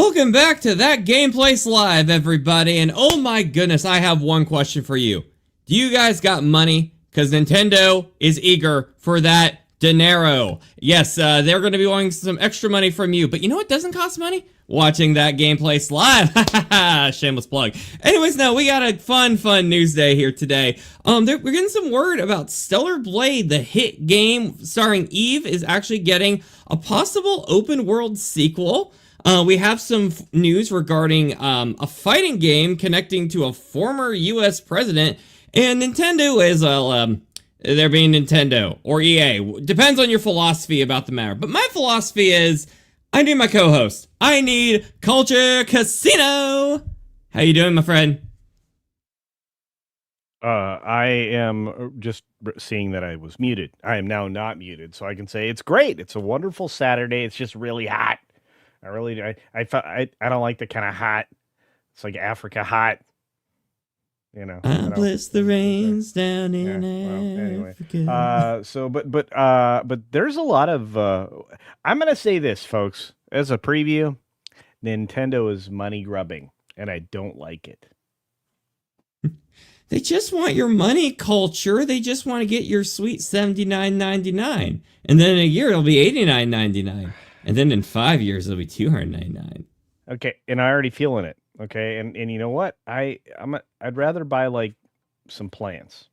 Welcome back to That Gameplace Live, everybody, and oh my goodness, I have one question for you. Do you guys got money? Because Nintendo is eager for that dinero. Yes, they're going to be wanting some extra money from you, but you know what doesn't cost money? Watching That Gameplace Live. Shameless plug. Anyways, now we got a fun news day here today. We're getting some word about Stellar Blade, the hit game starring Eve, is actually getting a possible open world sequel. We have some news regarding a fighting game connecting to a former US president, and Nintendo is, they're being Nintendo, or EA. Depends on your philosophy about the matter. But my philosophy is, I need my co-host. I need Culture Casino! How you doing, my friend? I am just seeing that I was muted. I am now not muted, so I can say it's great. It's a wonderful Saturday. It's just really hot. I don't like the kind of hot. It's like Africa hot. You know. I bless the rains down in Africa. But there's a lot of. I'm gonna say this, folks, as a preview. Nintendo is money grubbing, and I don't like it. They just want your money, Culture. They just want to get your sweet $79.99, and then in a year it'll be $89.99. And then in 5 years, it'll be $299. Okay, and I already feeling it. Okay, and you know what? I'd rather buy like some plants.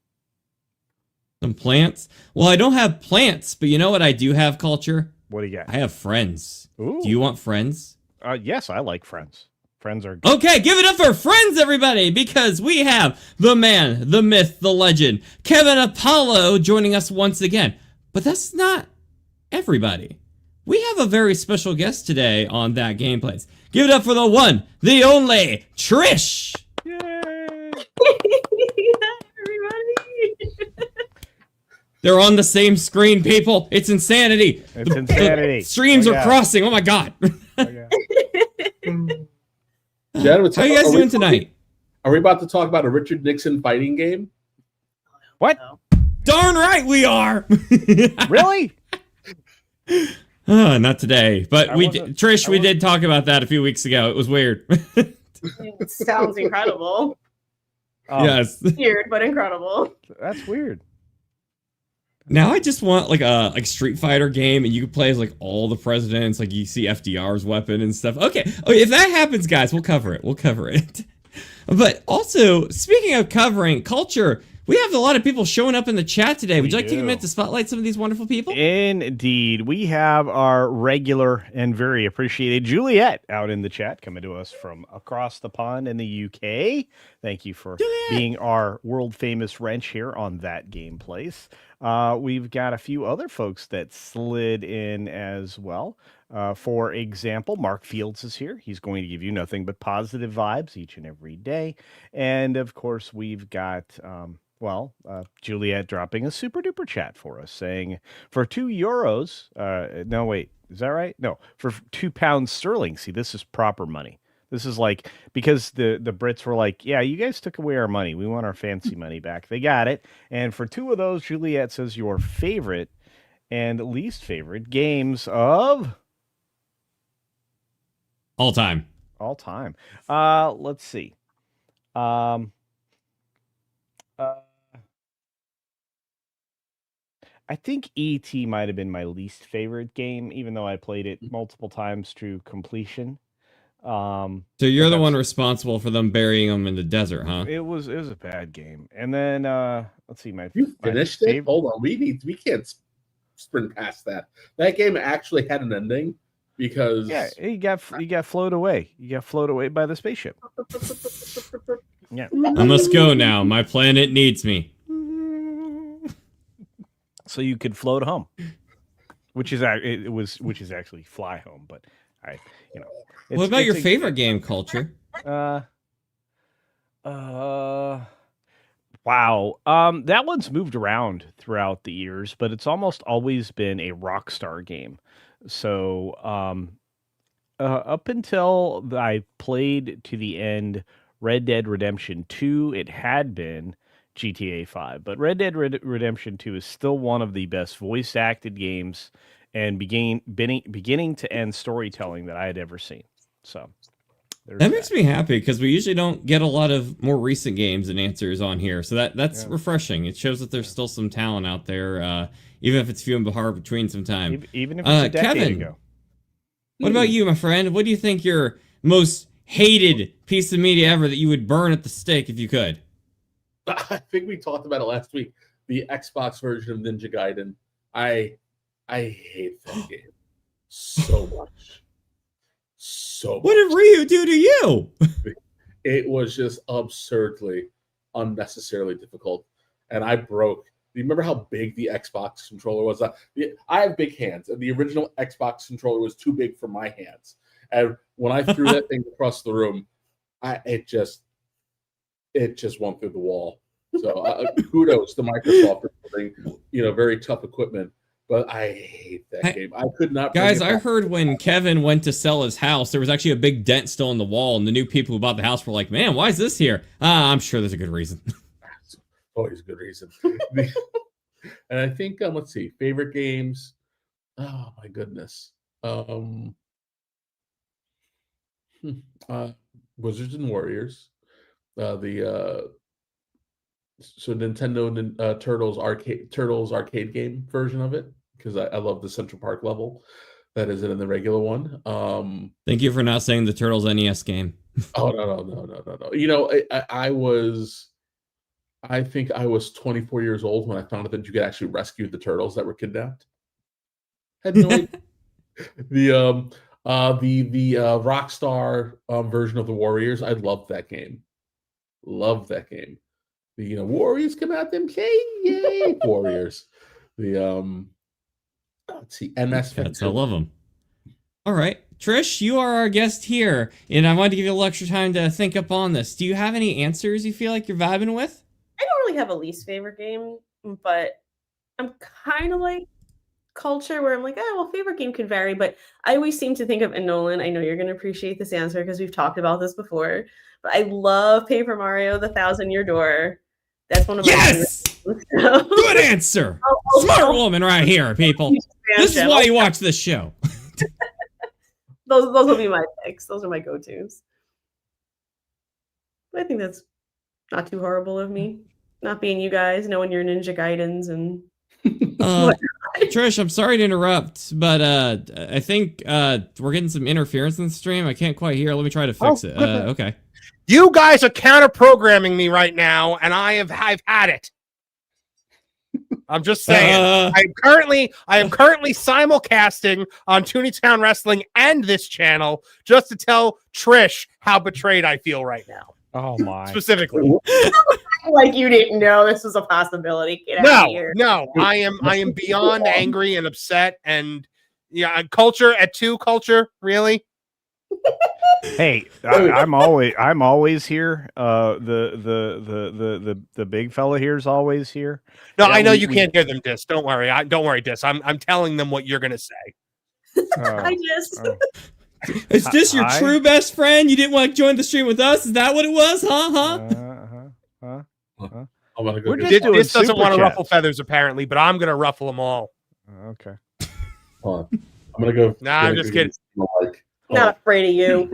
Some plants? Well, I don't have plants, but you know what I do have, Culture? What do you got? I have friends. Ooh. Do you want friends? Yes, I like friends. Friends are good. Okay, give it up for friends, everybody, because we have the man, the myth, the legend, Kevin Apollo joining us once again. But that's not everybody. We have a very special guest today on That Gameplace. Give it up for the one, the only, Trish! Yay! Everybody! They're on the same screen, people. It's insanity. It's insanity. The streams are crossing. Oh my god. Oh, yeah. How are you guys doing tonight? Are we about to talk about a Richard Nixon fighting game? What? Darn right we are. Really? Not today, but Trish, we did talk about that a few weeks ago. It was weird. It sounds incredible. Yes. Weird, but incredible. That's weird. Now I just want like a Street Fighter game, and you can play as like all the presidents, like you see FDR's weapon and stuff. Okay, if that happens, guys, we'll cover it. We'll cover it. But also, speaking of covering culture, we have a lot of people showing up in the chat today. Would you like to take a minute to spotlight some of these wonderful people? Indeed. We have our regular and very appreciated Juliet out in the chat, coming to us from across the pond in the UK. Thank you for being our world-famous wrench here on That Gameplace. We've got a few other folks that slid in as well. For example, Mark Fields is here. He's going to give you nothing but positive vibes each and every day. And, of course, we've got... Juliet dropping a super duper chat for us saying for €2, no, wait, is that right? No, for £2 sterling. See, this is proper money. This is like, because the Brits were like, yeah, you guys took away our money. We want our fancy money back. They got it. And for two of those, Juliet says your favorite and least favorite games of all time. Let's see. I think E.T. might have been my least favorite game, even though I played it multiple times to completion. So you're the one responsible for them burying them in the desert, huh? It was a bad game. And then let's see, you finished it? Hold on, we can't sprint past that. That game actually had an ending because you got flown away. You got flown away by the spaceship. Yeah, I must go now. My planet needs me. So you could float home, which is actually fly home. But what about your favorite game, Culture? Wow. That one's moved around throughout the years, but it's almost always been a Rockstar game. So up until I played to the end Red Dead Redemption 2, it had been GTA 5, but Red Dead Redemption 2 is still one of the best voice-acted games and beginning to end storytelling that I had ever seen. So that makes me happy because we usually don't get a lot of more recent games and answers on here. So that's refreshing. It shows that there's still some talent out there, even if it's few and far between sometimes. Even if it's a decade Kevin, ago. what about you, my friend? What do you think your most hated piece of media ever that you would burn at the stake if you could? I think we talked about it last week. The Xbox version of Ninja Gaiden. I hate that game so much. So much. What did Ryu do to you? It was just absurdly, unnecessarily difficult. And I broke. Do you remember how big the Xbox controller was? I have big hands, and the original Xbox controller was too big for my hands. And when I threw that thing across the room, it just went through the wall. So kudos to Microsoft for putting, very tough equipment. But I hate that game. I could not. Guys, I heard when Kevin went to sell his house, there was actually a big dent still in the wall, and the new people who bought the house were like, "Man, why is this here?" I'm sure there's a good reason. Always a good reason. And I think let's see, favorite games. Oh my goodness. Wizards and Warriors. So Nintendo Turtles arcade game version of it, because I love the Central Park level that is in the regular one. Thank you for not saying the Turtles NES game. Oh no. I think I was 24 years old when I found out that you could actually rescue the turtles that were kidnapped. Had no idea. The Rockstar version of the Warriors, I loved that game. Love that game. The Warriors come out them yay Warriors. The let's see, MS. I love them. All right, Trish, you are our guest here, and I wanted to give you a little extra time to think up on this. Do you have any answers you feel like you're vibing with? I don't really have a least favorite game, but I'm kind of like Culture, where I'm like, favorite game could vary, but I always seem to think of, and Nolan, I know you're going to appreciate this answer because we've talked about this before, but I love Paper Mario: The Thousand-Year Door. That's one of my yes. Good answer. Smart woman right here, people. This is why you watch this show. those will be my picks. Those are my go-tos. But I think that's not too horrible of me, not being you guys, knowing your Ninja Gaidens and. Trish, I'm sorry to interrupt, but I think we're getting some interference in the stream. I can't quite hear. Let me try to fix it. Okay. You guys are counter-programming me right now, and I've had it. I'm just saying. I am currently simulcasting on Tooney Town Wrestling and this channel just to tell Trish how betrayed I feel right now. Oh my! Specifically. Like you didn't know this was a possibility. Get out of here. No, I am beyond angry and upset, and culture at 2 culture, really. Hey, I'm always here. The big fella here is always here. No, I know you can't hear them, Dis. Don't worry. Don't worry, Dis. I'm telling them what you're gonna say. I just. Is this your true best friend? You didn't want to join the stream with us? Is that what it was? I'm gonna go. This doesn't want to ruffle feathers, apparently, but I'm gonna ruffle them all. Okay. Hold on. I'm gonna go. Nah, I'm just kidding. Not afraid of you.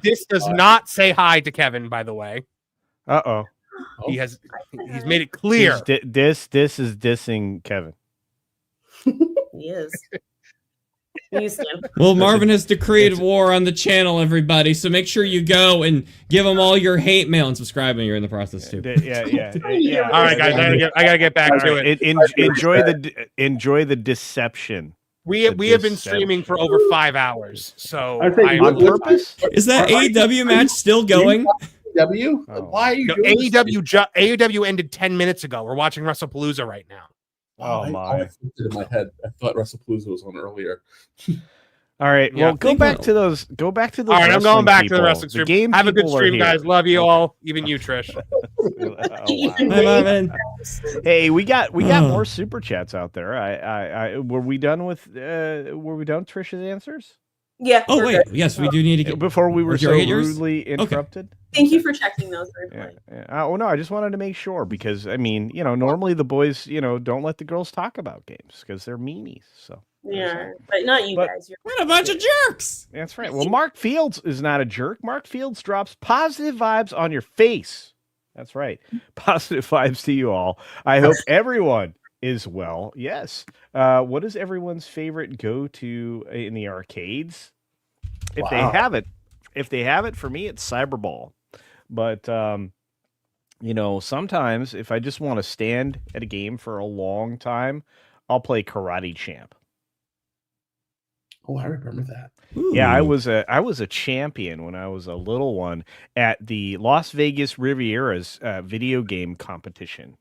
This does not say hi to Kevin, by the way. Uh-oh. He's made it clear. This is dissing Kevin. He is. Well, Marvin has decreed war on the channel, everybody, so make sure you go and give him all your hate mail and subscribe when you're in the process too. Yeah. All right, guys, I gotta get back to it. Enjoy the deception. We have been streaming for over 5 hours, so on purpose. Is that AEW match still going? AEW? Why are you doing AEW ended 10 minutes ago. We're watching WrestlePalooza right now. Oh my! In my head, I thought WrestlePalooza was on earlier. All right, well, go back to those. All right, I'm going back to the wrestling stream. Have a good stream, guys. Love you all, even you, Trish. Hi, Marvin. Hey, we got more super chats out there. Were we done with Trish's answers? Yeah. Oh wait, yes, we do need to get before we were so rudely interrupted. Okay. Thank you for checking those. Oh no, I just wanted to make sure because normally the boys, don't let the girls talk about games because they're meanies. So Yeah, but not you guys. You're What a bunch of jerks! That's right. Well, Mark Fields is not a jerk. Mark Fields drops positive vibes on your face. That's right. Positive vibes to you all. I hope everyone is well. Yes. What is everyone's favorite go-to in the arcades? If they have it, for me, it's Cyberball. But sometimes if I just want to stand at a game for a long time, I'll play Karate Champ. Oh, I remember that. Ooh. Yeah, I was a champion when I was a little one at the Las Vegas Riviera's video game competition.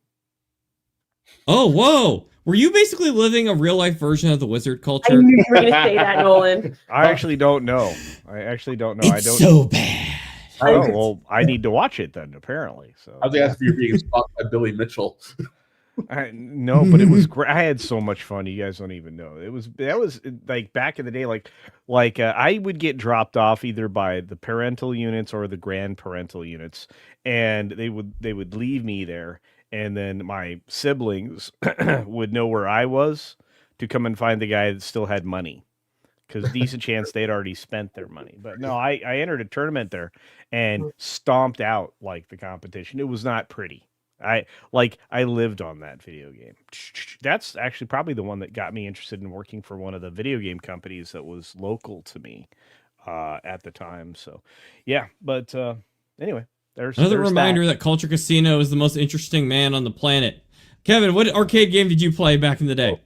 Oh, whoa! Were you basically living a real life version of the wizard I culture? knew you were going to say that, Nolan. I actually don't know. I don't. So bad. Oh, well, I need to watch it then. Apparently, so I was asking if you're being stalked by Billy Mitchell. No, but it was great. I had so much fun. You guys don't even know. That was like back in the day. Like I would get dropped off either by the parental units or the grandparental units, and they would leave me there, and then my siblings would know where I was to come and find the guy that still had money, because decent chance they'd already spent their money. But no, I entered a tournament there and stomped out like the competition. It was not pretty. I lived on that video game. That's actually probably the one that got me interested in working for one of the video game companies that was local to me at the time. So, yeah. But anyway, there's reminder that Culture Casino is the most interesting man on the planet. Kevin, what arcade game did you play back in the day?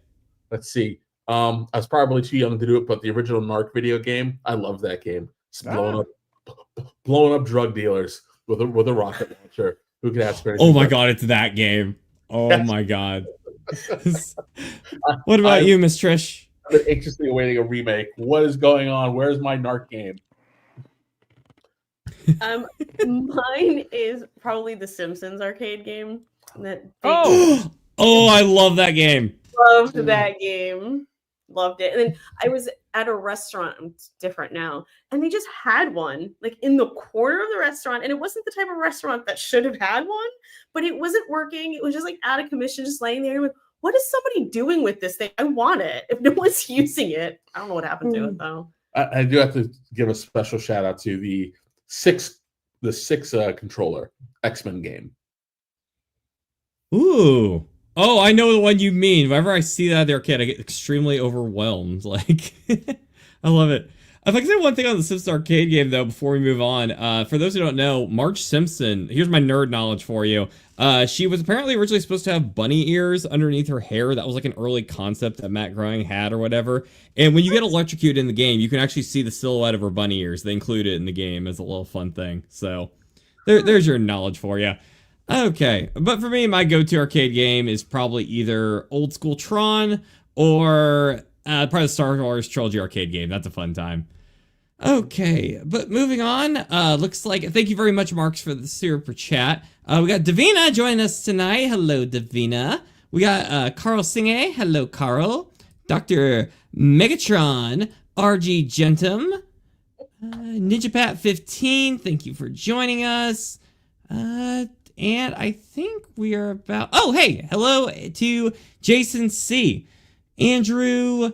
Let's see. I was probably too young to do it, but the original Narc video game, I love that game. It's blowing up drug dealers with a rocket launcher. Who can ask for anything? Oh my god, it's that game. Oh my god. What about you, Miss Trish? I've been anxiously awaiting a remake. What is going on? Where's my Narc game? Mine is probably the Simpsons arcade game. Oh, I love that game. Loved that game. Loved it. And then I was at a restaurant, it's different now, and they just had one like in the corner of the restaurant, and it wasn't the type of restaurant that should have had one, but it wasn't working. It was just like out of commission, just laying there. I'm like, what is somebody doing with this thing? I want it. If no one's using it, I don't know what happened to it though. I do have to give a special shout out to the six controller X-Men game. Ooh. Oh, I know the one you mean. Whenever I see that there, kid, I get extremely overwhelmed. Like, I love it. If I can say one thing on the Simpsons arcade game, though, before we move on, for those who don't know, Marge Simpson, here's my nerd knowledge for you. She was apparently originally supposed to have bunny ears underneath her hair. That was like an early concept that Matt Groening had or whatever. And when you get electrocuted in the game, you can actually see the silhouette of her bunny ears. They include it in the game as a little fun thing. So there's your knowledge for you. Okay, but for me, my go-to arcade game is probably either old school Tron or probably the Star Wars Trilogy arcade game. That's a fun time. Okay, but moving on, looks like, thank you very much, Marks, for the super chat. We got Davina joining us tonight. Hello, Davina. We got Carl Singe. Hello, Carl. Dr. Megatron, RG Gentum, NinjaPat15, thank you for joining us. And I think we are about... Oh, hey! Hello to Jason C. Andrew...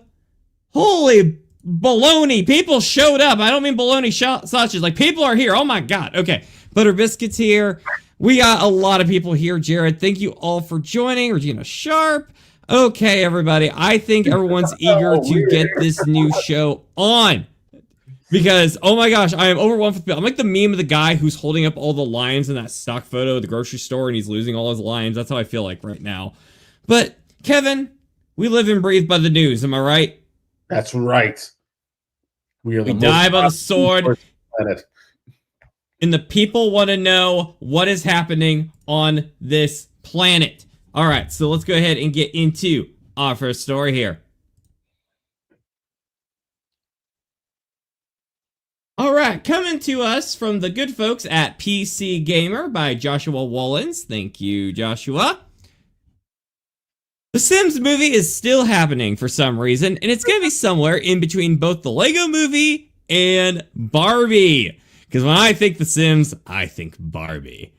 Holy baloney! People showed up. I don't mean baloney sausages. Like, people are here. Oh, my God. Okay. Butter Biscuits here. We got a lot of people here. Jared, thank you all for joining. Regina Sharp. Okay, everybody. I think everyone's eager to get this new show on. Because, oh my gosh, I am overwhelmed with people. I'm like the meme of the guy who's holding up all the lions in that stock photo at the grocery store and he's losing all his lions. That's how I feel like right now. But, Kevin, we live and breathe by the news. Am I right? That's right. We die by the sword. And the people want to know what is happening on this planet. All right, so let's go ahead and get into our first story here. All right, coming to us from the good folks at PC Gamer by Joshua Wallens. Thank you, Joshua. The Sims movie is still happening for some reason, and it's going to be somewhere in between both the Lego movie and Barbie. Because when I think The Sims, I think Barbie.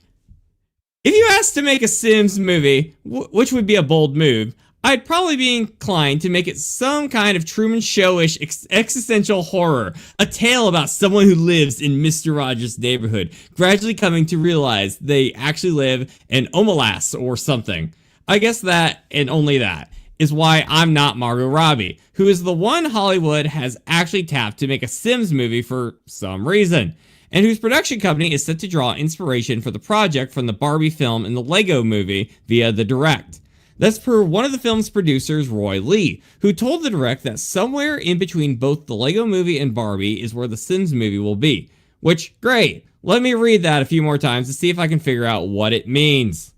If you asked to make a Sims movie, which would be a bold move, I'd probably be inclined to make it some kind of Truman Show-ish existential horror, a tale about someone who lives in Mr. Rogers' neighborhood, gradually coming to realize they actually live in Omalas or something. I guess that, and only that, is why I'm not Margot Robbie, who is the one Hollywood has actually tapped to make a Sims movie for some reason, and whose production company is set to draw inspiration for the project from the Barbie film and the Lego movie via the direct. That's per one of the film's producers, Roy Lee, who told the direct that somewhere in between both the Lego movie and Barbie is where the Sims movie will be. Which, great. Let me read that a few more times to see if I can figure out what it means.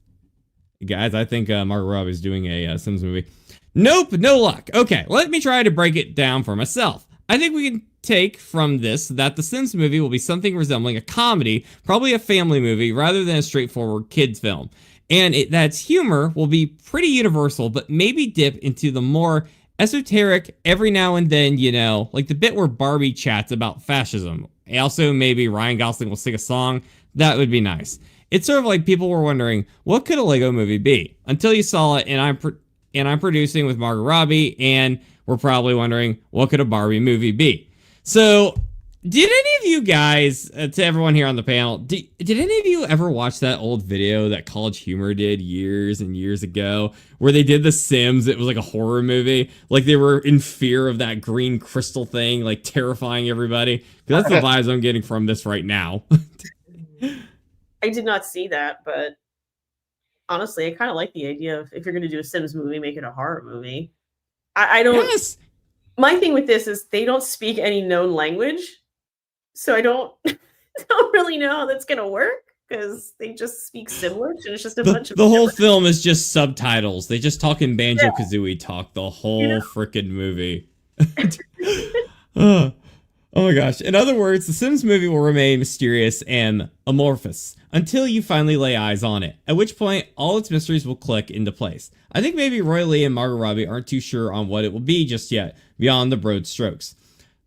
Guys, I think Margot Robbie's doing a Sims movie. Nope, no luck. Okay, let me try to break it down for myself. I think we can take from this that the Sims movie will be something resembling a comedy, probably a family movie, rather than a straightforward kids film. And that's humor will be pretty universal, but maybe dip into the more esoteric every now and then, you know, like the bit where Barbie chats about fascism. Also, maybe Ryan Gosling will sing a song. That would be nice. It's sort of like people were wondering, what could a Lego movie be? Until you saw it, and I'm producing with Margot Robbie, and we're probably wondering, what could a Barbie movie be? So, did any of you guys, to everyone here on the panel, did any of you ever watch that old video that College Humor did years and years ago, where they did The Sims? It was like a horror movie. Like they were in fear of that green crystal thing, like terrifying everybody. That's the vibes I'm getting from this right now. I did not see that, but honestly, I kind of like the idea of if you're going to do a Sims movie, make it a horror movie. I don't. Yes. My thing with this is they don't speak any known language, so I don't really know how that's going to work because they just speak Simlish and it's just a bunch of. The whole film is just subtitles. They just talk in Banjo-Kazooie talk the whole freaking movie. Oh my gosh. In other words, the Sims movie will remain mysterious and amorphous until you finally lay eyes on it, at which point all its mysteries will click into place. I think maybe Roy Lee and Margot Robbie aren't too sure on what it will be just yet, beyond the broad strokes.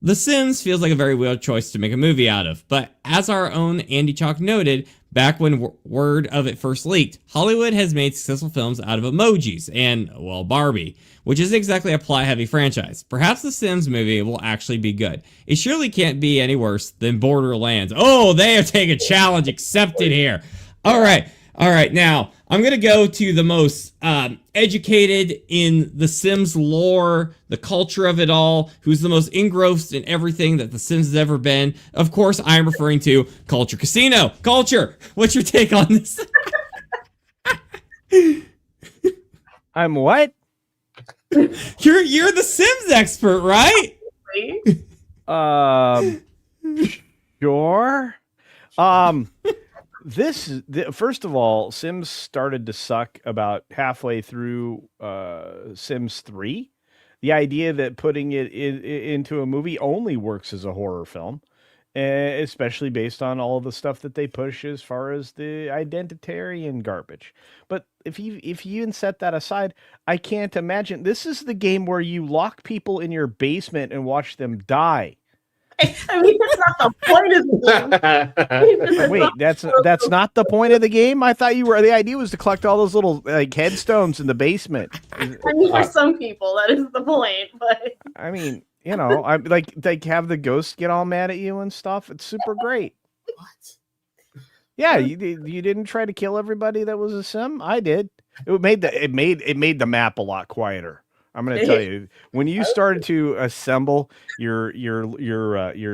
The Sims feels like a very weird choice to make a movie out of, but as our own Andy Chalk noted, back when word of it first leaked, Hollywood has made successful films out of emojis and, well, Barbie, which isn't exactly a plot-heavy franchise. Perhaps the Sims movie will actually be good. It surely can't be any worse than Borderlands. Oh, they have taken challenge accepted here. All right. Now, I'm going to go to the most educated in the Sims lore, the culture of it all, who's the most engrossed in everything that the Sims has ever been. Of course, I am referring to Culture Casino. Culture, what's your take on this? I'm what? You're the Sims expert, right? Sure. First of all, Sims started to suck about halfway through Sims 3. The idea that putting it into a movie only works as a horror film, especially based on all the stuff that they push as far as the identitarian garbage. But if you even set that aside, I can't imagine. This is the game where you lock people in your basement and watch them die. I mean, that's not the point of the game. Wait, that's not the point of the game? I thought the idea was to collect all those little like headstones in the basement. I mean, for some people, that is the point. But I mean, you know, I like have the ghosts get all mad at you and stuff. It's super great. What? Yeah, you didn't try to kill everybody that was a Sim. I did. It made the map a lot quieter. I'm going to tell you, when you started to assemble your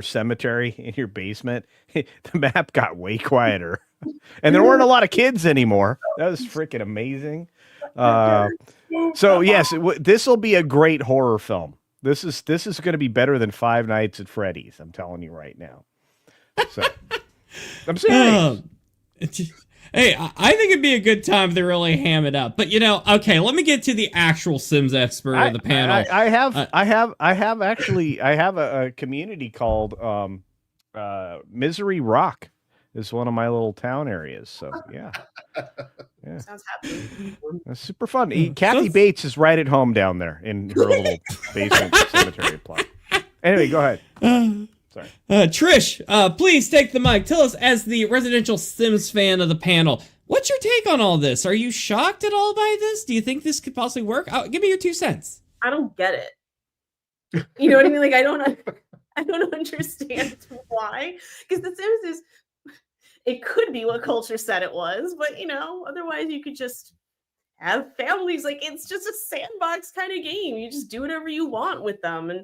cemetery in your basement, the map got way quieter, and there weren't a lot of kids anymore. That was freaking amazing. So yes, this will be a great horror film. This is going to be better than Five Nights at Freddy's. I'm telling you right now. So I'm serious. Hey, I think it'd be a good time if they really ham it up. But you know, okay, let me get to the actual Sims expert of the panel. I have a community called Misery Rock. Is one of my little town areas. So yeah. sounds happy. That's super fun. Kathy Bates is right at home down there in her little basement cemetery plot. Anyway, go ahead. Sorry. Trish, please take the mic. Tell us, as the residential Sims fan of the panel, what what's your take on all this? Are you shocked at all by this? Do you think this could possibly work? Give me your 2 cents. I don't get it. You know what I mean? Like I don't understand why. Because The Sims it could be what culture said it was, but otherwise you could just have families. Like it's just a sandbox kind of game. You just do whatever you want with them, and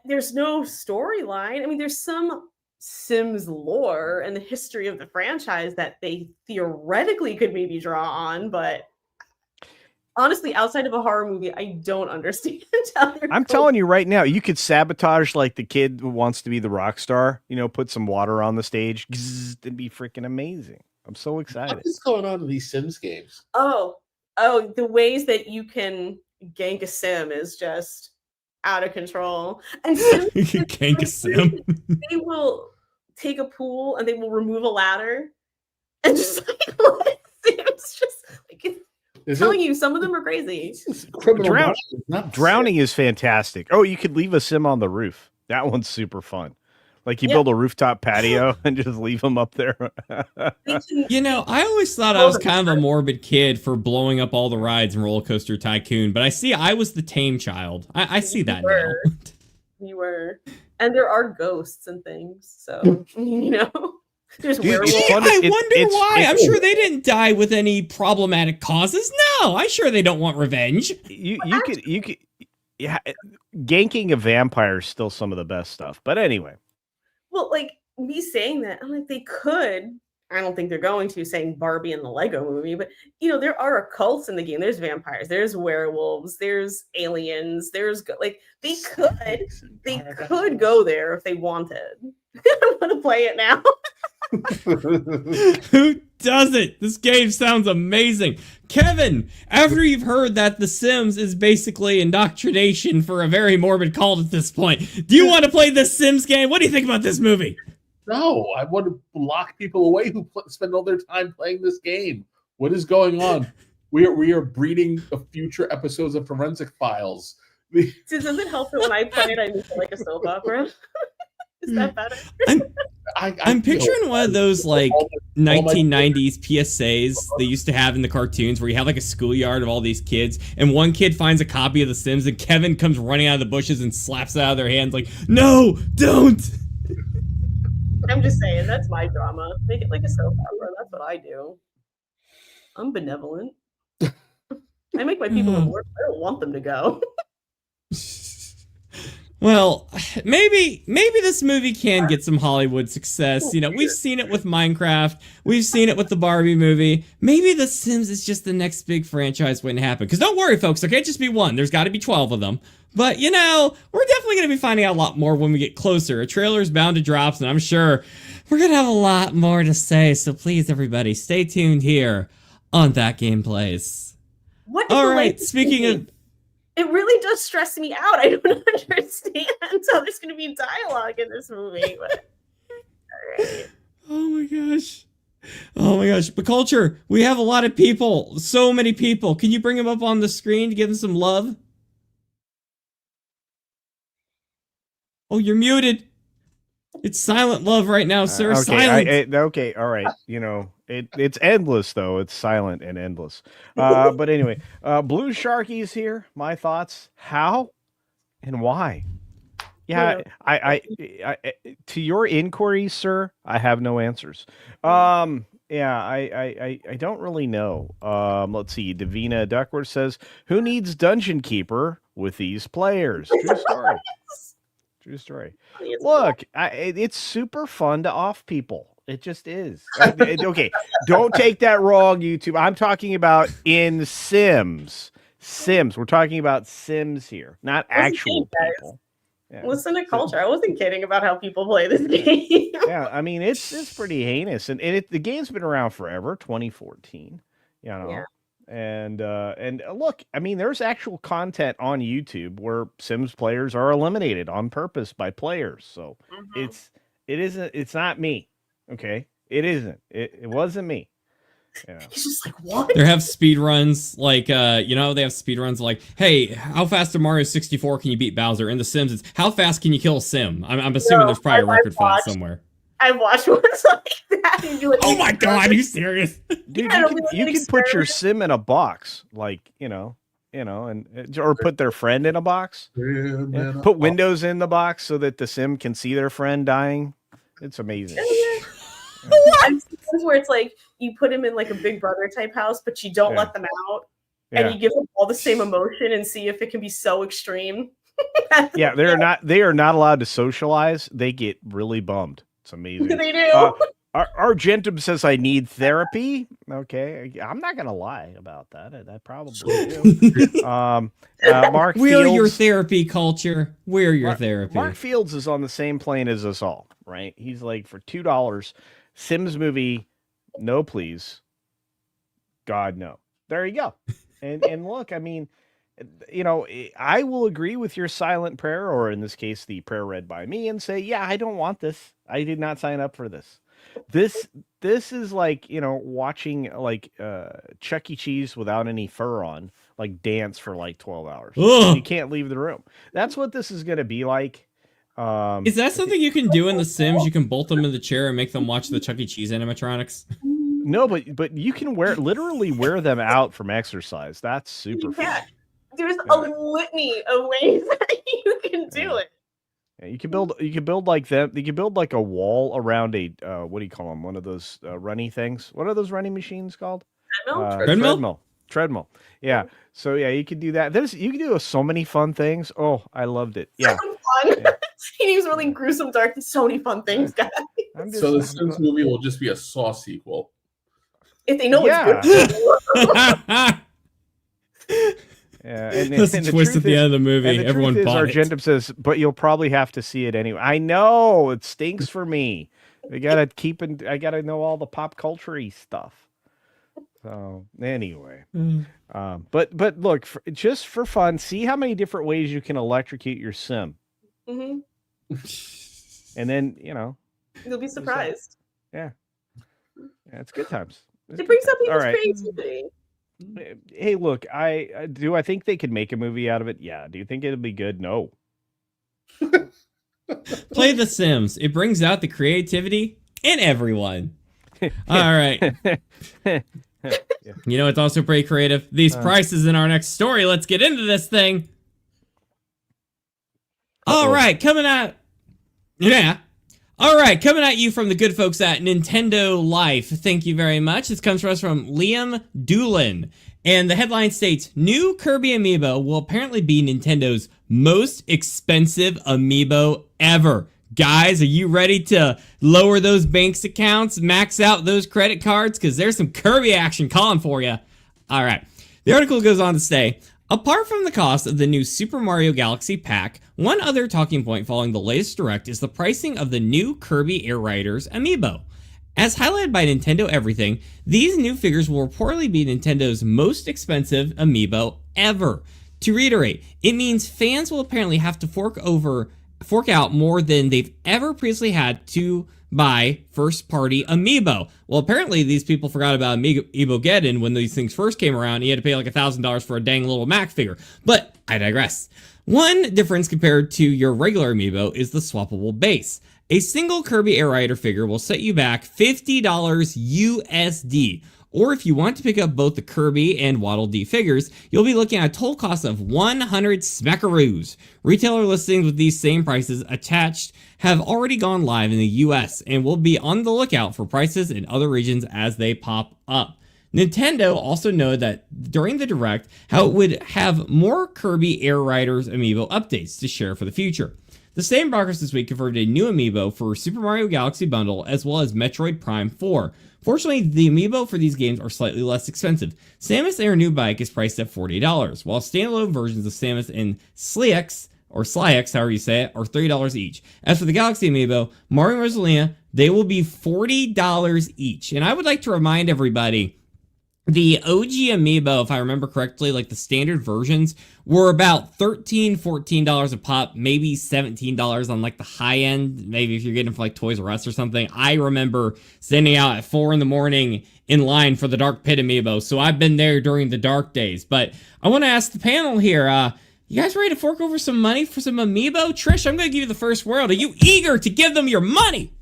there's no storyline. I mean, there's some Sims lore and the history of the franchise that they theoretically could maybe draw on, but honestly, outside of a horror movie, I don't understand how I'm telling you right now, you could sabotage like the kid who wants to be the rock star, put some water on the stage. It'd be freaking amazing. I'm so excited. What is going on in these Sims games? Oh, the ways that you can gank a Sim is just out of control. And Sims, gank a Sim. They will take a pool and they will remove a ladder and just like let Sims just like telling you, some of them are crazy. Drowning is fantastic. Oh, you could leave a Sim on the roof. That one's super fun. Like you build a rooftop patio and just leave them up there. I always thought I was kind of a morbid kid for blowing up all the rides in Roller Coaster Tycoon, but I was the tame child. I see that now. You were. And there are ghosts and things, so, there's werewolves. I wonder why. I'm sure they didn't die with any problematic causes. No, I'm sure they don't want revenge. You could, ganking a vampire is still some of the best stuff. But anyway. Well, like me saying that, I'm like, they could. I don't think they're going to, saying Barbie in the Lego movie, but there are occults in the game. There's vampires, there's werewolves, there's aliens, there's like they could go there if they wanted. I want to play it now. Who doesn't? This game sounds amazing. Kevin, after you've heard that The Sims is basically indoctrination for a very morbid cult at this point, do you want to play this Sims game? What do you think about this movie? No, I want to lock people away who spend all their time playing this game. What is going on? We are breeding future episodes of Forensic Files. Does it help that when I play it, I make it like a soap opera? Is that better? I'm picturing one of those like 1990s PSAs they used to have in the cartoons where you have like a schoolyard of all these kids and one kid finds a copy of The Sims and Kevin comes running out of the bushes and slaps it out of their hands like, no, don't! I'm just saying, that's my drama. Make it like a soap opera. That's what I do. I'm benevolent. I make my people work. I don't want them to go. Well, maybe this movie can get some Hollywood success. We've seen it with Minecraft. We've seen it with the Barbie movie. Maybe The Sims is just the next big franchise waiting to happen. Because don't worry, folks. There can't just be one. There's got to be 12 of them. But, we're definitely going to be finding out a lot more when we get closer. A trailer is bound to drop, and I'm sure we're going to have a lot more to say. So please, everybody, stay tuned here on That Game Plays. All right, speaking of... It really does stress me out. I don't understand how there's going to be dialogue in this movie. But... All right. Oh my gosh. But Culture, we have a lot of people. So many people. Can you bring them up on the screen to give them some love? Oh, you're muted. It's silent love right now, sir. Okay, silent. Okay, all right. It's endless though. It's silent and endless. But anyway, Blue Sharky's here. My thoughts: how and why? Yeah, I to your inquiries, sir, I have no answers. I don't really know. Let's see. Davina Duckworth says, "Who needs Dungeon Keeper with these players?" True story. True story. Look, it's super fun to off people. It just is. Okay, don't take that wrong, YouTube. I'm talking about in Sims. We're talking about Sims here, not actual people. Yeah. Listen to Culture. I wasn't kidding about how people play this game. Yeah, I mean it's pretty heinous, and the game's been around forever, 2014. Yeah. And look, I mean, there's actual content on YouTube where Sims players are eliminated on purpose by players. So it's not me. Okay, it isn't. It wasn't me. He's just like, what? They have speed runs like they have speed runs like, hey, how fast in Mario 64 can you beat Bowser? In The Sims, it's how fast can you kill a Sim? I'm assuming there's probably a record for that somewhere. I've watched ones like that. And do, like, Oh my god, are you serious? Dude, Yeah, you can put your sim in a box, like and or put their friend in a box. Yeah. Put windows in the box so that the sim can see their friend dying. It's amazing. I've seen ones where it's like you put him in like a Big Brother type house, but you don't let them out, and you give them all the same emotion and see if it can be so extreme. Yeah, they are not allowed to socialize. They get really bummed. It's amazing. They do. Argentum says I need therapy. Okay, I'm not gonna lie about that. I probably do. Mark, We're Fields, your therapy culture. We're your therapy. Mark Fields is on the same plane as us all, right? He's like, for $2, Sims movie, no please, God no. There you go. And look, I mean, I will agree with your silent prayer, or in this case, the prayer read by me, and say, yeah, I don't want this. I did not sign up for this. This is like, watching like Chuck E. Cheese without any fur on, like dance for like 12 hours. You can't leave the room. That's what this is going to be like. Is that something you can do in The Sims? You can bolt them in the chair and make them watch the Chuck E. Cheese animatronics? No, but you can literally wear them out from exercise. That's super fun. There's a litany of ways that you can do it. Yeah, you can build like them. You can build like a wall around a what do you call them? One of those runny things. What are those running machines called? Treadmill. Yeah. So yeah, you can do that. You can do so many fun things. Oh, I loved it. Yeah. So fun. Yeah. He was really gruesome, dark. So many fun things, guys. So the Sims movie will just be a Saw sequel. If they know it's good. Yeah, that's the twist at the end of the movie. Everyone bought it. Argentum says, but you'll probably have to see it anyway. I know it stinks for me. I gotta know all the pop culture-y stuff. So anyway, but look, just for fun, see how many different ways you can electrocute your sim, and then you'll be surprised. Yeah, it's good times. It brings up people's creativity. Hey, look, I think they could make a movie out of it. Yeah. Do you think it'll be good? No. Play The Sims. It brings out the creativity in everyone. All right. You know, it's also pretty creative. These prices in our next story. Let's get into this thing. All right, coming at you from the good folks at Nintendo Life. Thank you very much. This comes to us from Liam Doolin. And the headline states, new Kirby Amiibo will apparently be Nintendo's most expensive Amiibo ever. Guys, are you ready to lower those banks accounts, max out those credit cards? Because there's some Kirby action calling for you. All right. The article goes on to say, apart from the cost of the new Super Mario Galaxy pack, one other talking point following the latest direct is the pricing of the new Kirby Air Riders Amiibo. As highlighted by Nintendo Everything, these new figures will reportedly be Nintendo's most expensive Amiibo ever. To reiterate, it means fans will apparently have to fork out more than they've ever previously had to buy first-party Amiibo. Well, apparently these people forgot about Amiibo-geddon when these things first came around. You had to pay like $1,000 for a dang little Mac figure. But I digress. One difference compared to your regular Amiibo is the swappable base. A single Kirby Air Rider figure will set you back $50 USD. Or if you want to pick up both the Kirby and Waddle Dee figures, you'll be looking at a total cost of 100 smackaroos. Retailer listings with these same prices attached have already gone live in the US and will be on the lookout for prices in other regions as they pop up. Nintendo also noted that during the Direct how it would have more Kirby Air Riders Amiibo updates to share for the future. The same broadcast this week confirmed a new Amiibo for Super Mario Galaxy Bundle as well as Metroid Prime 4. Fortunately, the Amiibo for these games are slightly less expensive. Samus and her new bike is priced at $40, while standalone versions of Samus and Slyx, or Slyx, however you say it, are $30 each. As for the Galaxy Amiibo, Mario and Rosalina, they will be $40 each. And I would like to remind everybody, the OG Amiibo, if I remember correctly, like the standard versions, were about $13, $14 a pop, maybe $17 on like the high end, maybe if you're getting them for like Toys R Us or something. I remember standing out at 4 in the morning in line for the Dark Pit Amiibo, so I've been there during the dark days. But I want to ask the panel here, you guys ready to fork over some money for some Amiibo? Trish, I'm going to give you the first word. Are you eager to give them your money?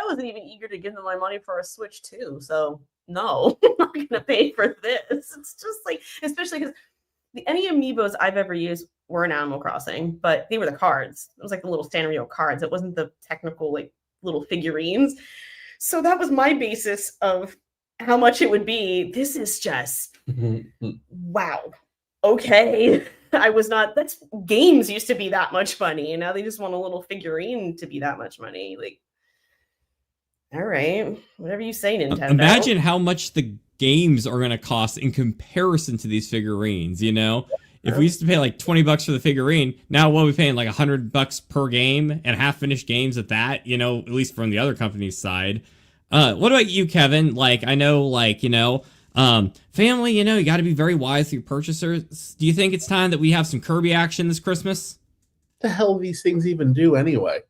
I wasn't even eager to give them my money for a Switch 2. So no, I'm not gonna pay for this. It's just like, especially because any amiibos I've ever used were in Animal Crossing, but they were the cards. It was like the little Sanrio cards. It wasn't the technical like little figurines. So that was my basis of how much it would be. This is just wow. Okay. I was not, that's games used to be that much money, and now they just want a little figurine to be that much money. Like, all right, whatever you say, Nintendo. Imagine how much the games are going to cost in comparison to these figurines, you know? If we used to pay like $20 for the figurine, now what are we paying, like $100 per game, and half-finished games at that, you know, at least from the other company's side. What about you, Kevin? Like, I know, like, you know, family, you know, you got to be very wise with your purchasers. Do you think it's time that we have some Kirby action this Christmas? The hell these things even do anyway?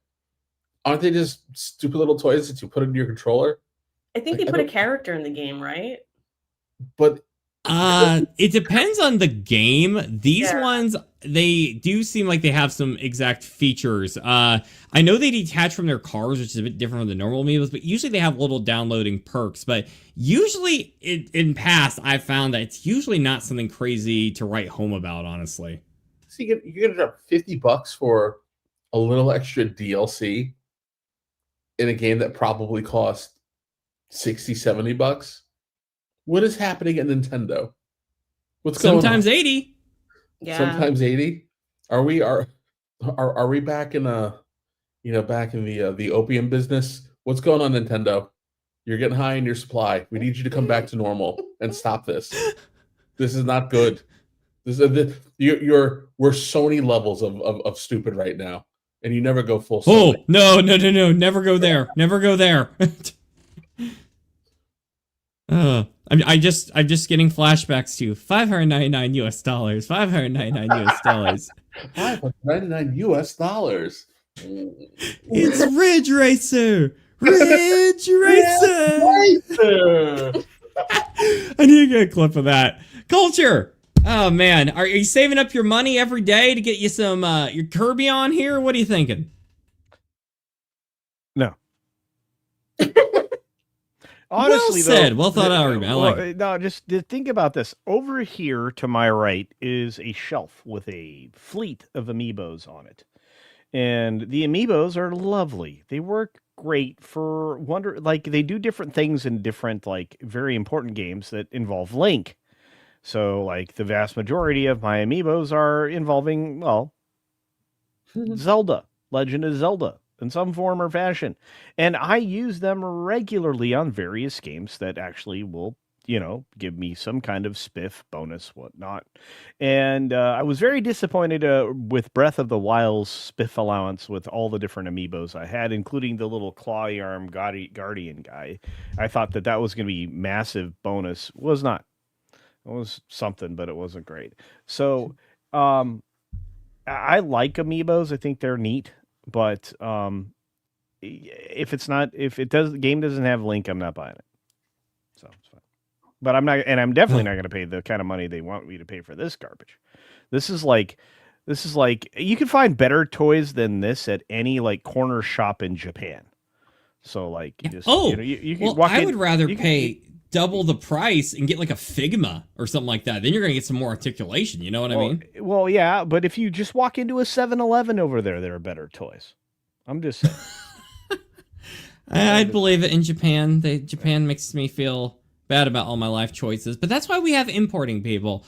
Aren't they just stupid little toys that you put into your controller? I think Like, they put a character in the game, right? But It depends on the game. These Yeah. ones, they do seem like they have some exact features. I know they detach from their cars, which is a bit different from the normal amiibos, but usually they have little downloading perks. But usually, in past, I've found that it's usually not something crazy to write home about, honestly. so you're gonna drop $50 for a little extra DLC in a game that probably cost $60-$70. What is happening at Nintendo? What's going on? Sometimes 80. Yeah. Sometimes 80. Are we back in the opium business? What's going on, Nintendo? You're getting high in your supply. We need you to come back to normal and stop this. This is not good. We're Sony levels of stupid right now, and you never go full Oh, Sony. no. Never go there. Never go there. I'm just getting flashbacks to $599 US. $599 US. $599. It's Ridge Racer. Ridge Racer. I need to get a clip of that. Culture. Oh man, are you saving up your money every day to get you some your Kirby on here? What are you thinking? No. Honestly, well said. Well thought out. I like it. No, just think about this. Over here to my right is a shelf with a fleet of amiibos on it. And the amiibos are lovely. They work great for they do different things in different, like, very important games that involve Link. So, like, the vast majority of my amiibos are involving, well, Zelda, Legend of Zelda, in some form or fashion. And I use them regularly on various games that actually will, you know, give me some kind of spiff, bonus, whatnot. And I was very disappointed with Breath of the Wild's spiff allowance with all the different amiibos I had, including the little clawy arm guardian guy. I thought that was going to be massive bonus. Was not. It was something, but it wasn't great. So I like amiibos. I think they're neat. But if the game doesn't have Link, I'm not buying it. So it's fine. But I'm not, and I'm definitely not going to pay the kind of money they want me to pay for this garbage. This is like you can find better toys than this at any like corner shop in Japan. So like, you just, you can walk in. I would rather pay double the price and get like a Figma or something like that. Then you're going to get some more articulation. You know what I mean? Well, yeah, but if you just walk into a 7-Eleven over there are better toys. I'm just saying. I'd believe it in Japan. Japan makes me feel bad about all my life choices, but that's why we have importing people.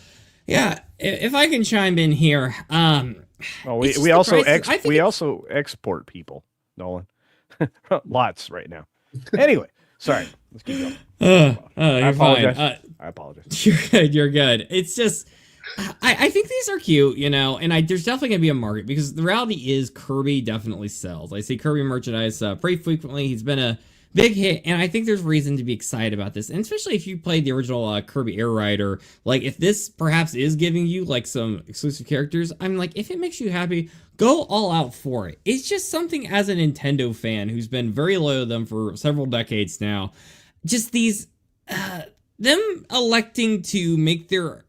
Yeah, if I can chime in here. We also export people, Nolan. Lots right now. Anyway, sorry. Let's keep going. You're fine. I apologize. You're good. It's just, I think these are cute, you know, and there's definitely going to be a market because the reality is Kirby definitely sells. I see Kirby merchandise pretty frequently. He's been a big hit, and I think there's reason to be excited about this, and especially if you played the original Kirby Air Rider. Like, if this perhaps is giving you like some exclusive characters, I'm like, if it makes you happy, go all out for it. It's just something as a Nintendo fan who's been very loyal to them for several decades now. Just these, them electing to make their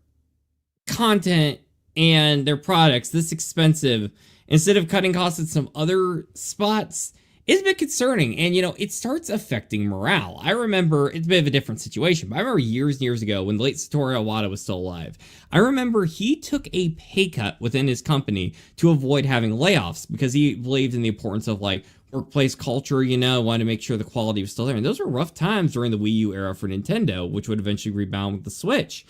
content and their products this expensive instead of cutting costs at some other spots. is a bit concerning. And, it starts affecting morale. I remember, it's a bit of a different situation, but I remember years and years ago when the late Satoru Iwata was still alive, I remember he took a pay cut within his company to avoid having layoffs because he believed in the importance of workplace culture, wanted to make sure the quality was still there. And those were rough times during the Wii U era for Nintendo, which would eventually rebound with the Switch.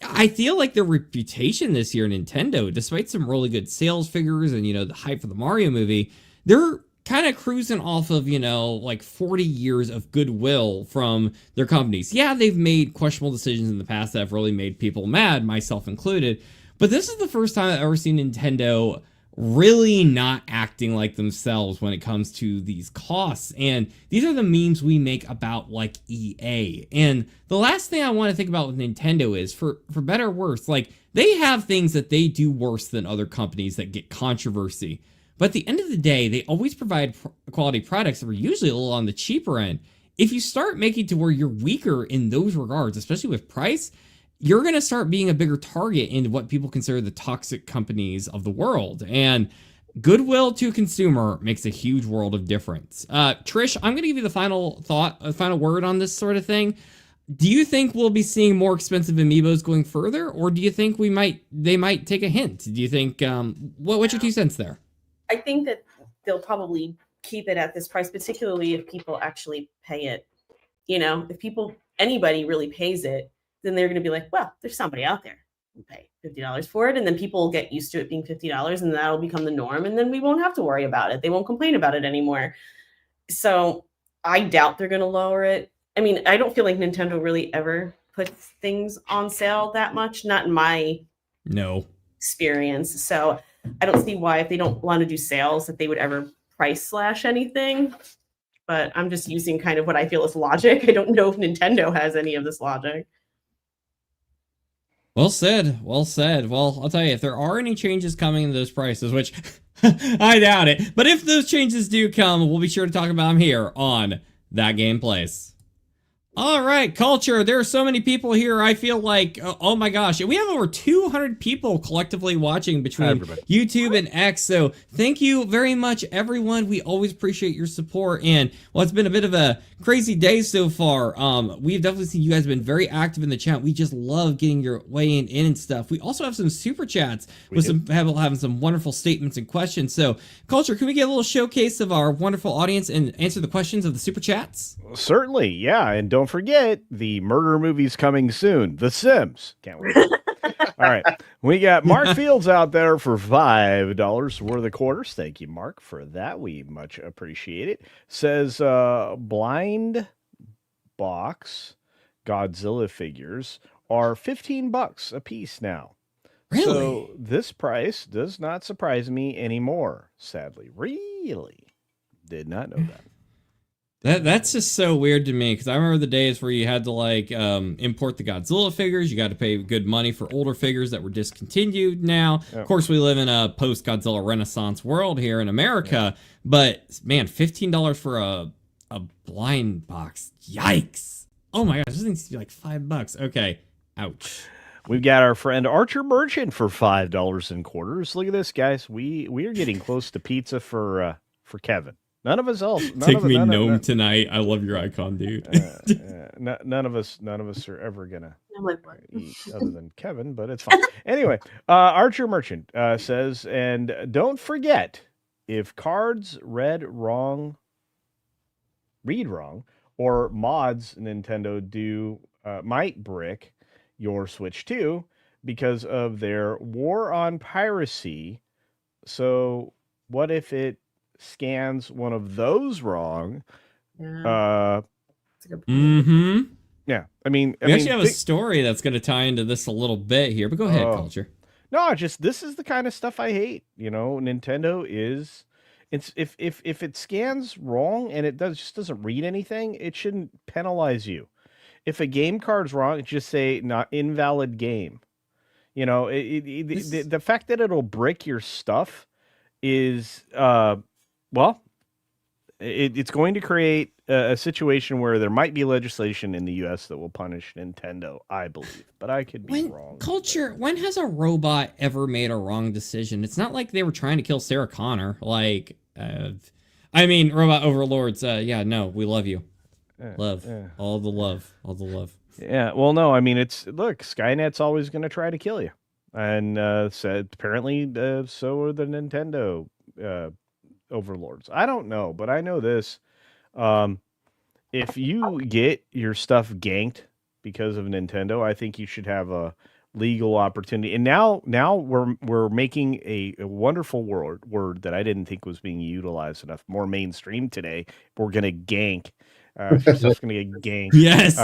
I feel like their reputation this year, Nintendo, despite some really good sales figures and, the hype for the Mario movie, they're kind of cruising off of, 40 years of goodwill from their companies. Yeah, they've made questionable decisions in the past that have really made people mad, myself included. But this is the first time I've ever seen Nintendo really not acting like themselves when it comes to these costs. And these are the memes we make about EA. And the last thing I want to think about with Nintendo is, for better or worse, they have things that they do worse than other companies that get controversy. But at the end of the day, they always provide quality products that are usually a little on the cheaper end. If you start making to where you're weaker in those regards, especially with price, you're going to start being a bigger target in what people consider the toxic companies of the world. And goodwill to consumer makes a huge world of difference. Trish, I'm going to give you the final word on this sort of thing. Do you think we'll be seeing more expensive amiibos going further, or do you think they might take a hint? Do you think, what's your 2 cents there? I think that they'll probably keep it at this price, particularly if people actually pay it. If anybody really pays it, then they're going to be like, well, there's somebody out there who pay $50 for it. And then people will get used to it being $50 and that'll become the norm. And then we won't have to worry about it. They won't complain about it anymore. So I doubt they're going to lower it. I mean, I don't feel like Nintendo really ever puts things on sale that much. Not in my experience. So I don't see why, if they don't want to do sales, that they would ever price slash anything. But I'm just using kind of what I feel is logic. I don't know if Nintendo has any of this logic. Well said. Well said. Well, I'll tell you, if there are any changes coming in those prices, which I doubt it, but if those changes do come, we'll be sure to talk about them here on That Game Place. All right, Culture. There are so many people here. I feel like, oh my gosh, we have over 200 people collectively watching between YouTube and X. So thank you very much, everyone. We always appreciate your support. And well, it's been a bit of a crazy day so far. We've definitely seen you guys have been very active in the chat. We just love getting your way in and stuff. We also have some super chats with having some wonderful statements and questions. So, Culture, can we get a little showcase of our wonderful audience and answer the questions of the super chats? Certainly, yeah. And don't forget, the murder movie's coming soon. The Sims. Can't wait. All right. We got Mark Fields out there for $5 worth of quarters. Thank you, Mark, for that. We much appreciate it. Says blind box Godzilla figures are $15 a piece now. Really? So this price does not surprise me anymore, sadly. Really? Did not know that. That's just so weird to me, because I remember the days where you had to import the Godzilla figures. You got to pay good money for older figures that were discontinued now. Yep. Of course, we live in a post-Godzilla Renaissance world here in America, but man, $15 for a blind box. Yikes. Oh my gosh, this needs to be like $5. Okay. Ouch. We've got our friend Archer Merchant for $5 and quarters. Look at this, guys. We are getting close to pizza for Kevin. None of us else. Take me gnome tonight. I love your icon, dude. None of us are ever gonna eat other than Kevin, but it's fine. Anyway, Archer Merchant says, and don't forget, if cards read wrong, or mods Nintendo might brick your Switch too because of their war on piracy. So what if it scans one of those wrong? Yeah. Yeah. I mean, we actually have a story that's going to tie into this a little bit here, but go ahead, Culture. No, this is the kind of stuff I hate. Nintendo is, if it scans wrong and it just doesn't read anything, it shouldn't penalize you. If a game card's wrong, just say not invalid game. The fact that it'll brick your stuff is it's going to create a situation where there might be legislation in the U.S. that will punish Nintendo, I believe, but I could be wrong. Culture, when has a robot ever made a wrong decision? It's not like they were trying to kill Sarah Connor. I I mean, robot overlords. Yeah, no, we love you. Love. Yeah. All the love. All the love. Yeah, well, no, I mean, look, Skynet's always going to try to kill you, and said apparently so are the Nintendo overlords. I don't know, but I know this: if you get your stuff ganked because of Nintendo, I think you should have a legal opportunity. And now we're making a wonderful word that I didn't think was being utilized enough, more mainstream today. We're gonna gank. Your stuff's gonna get ganked. Yes.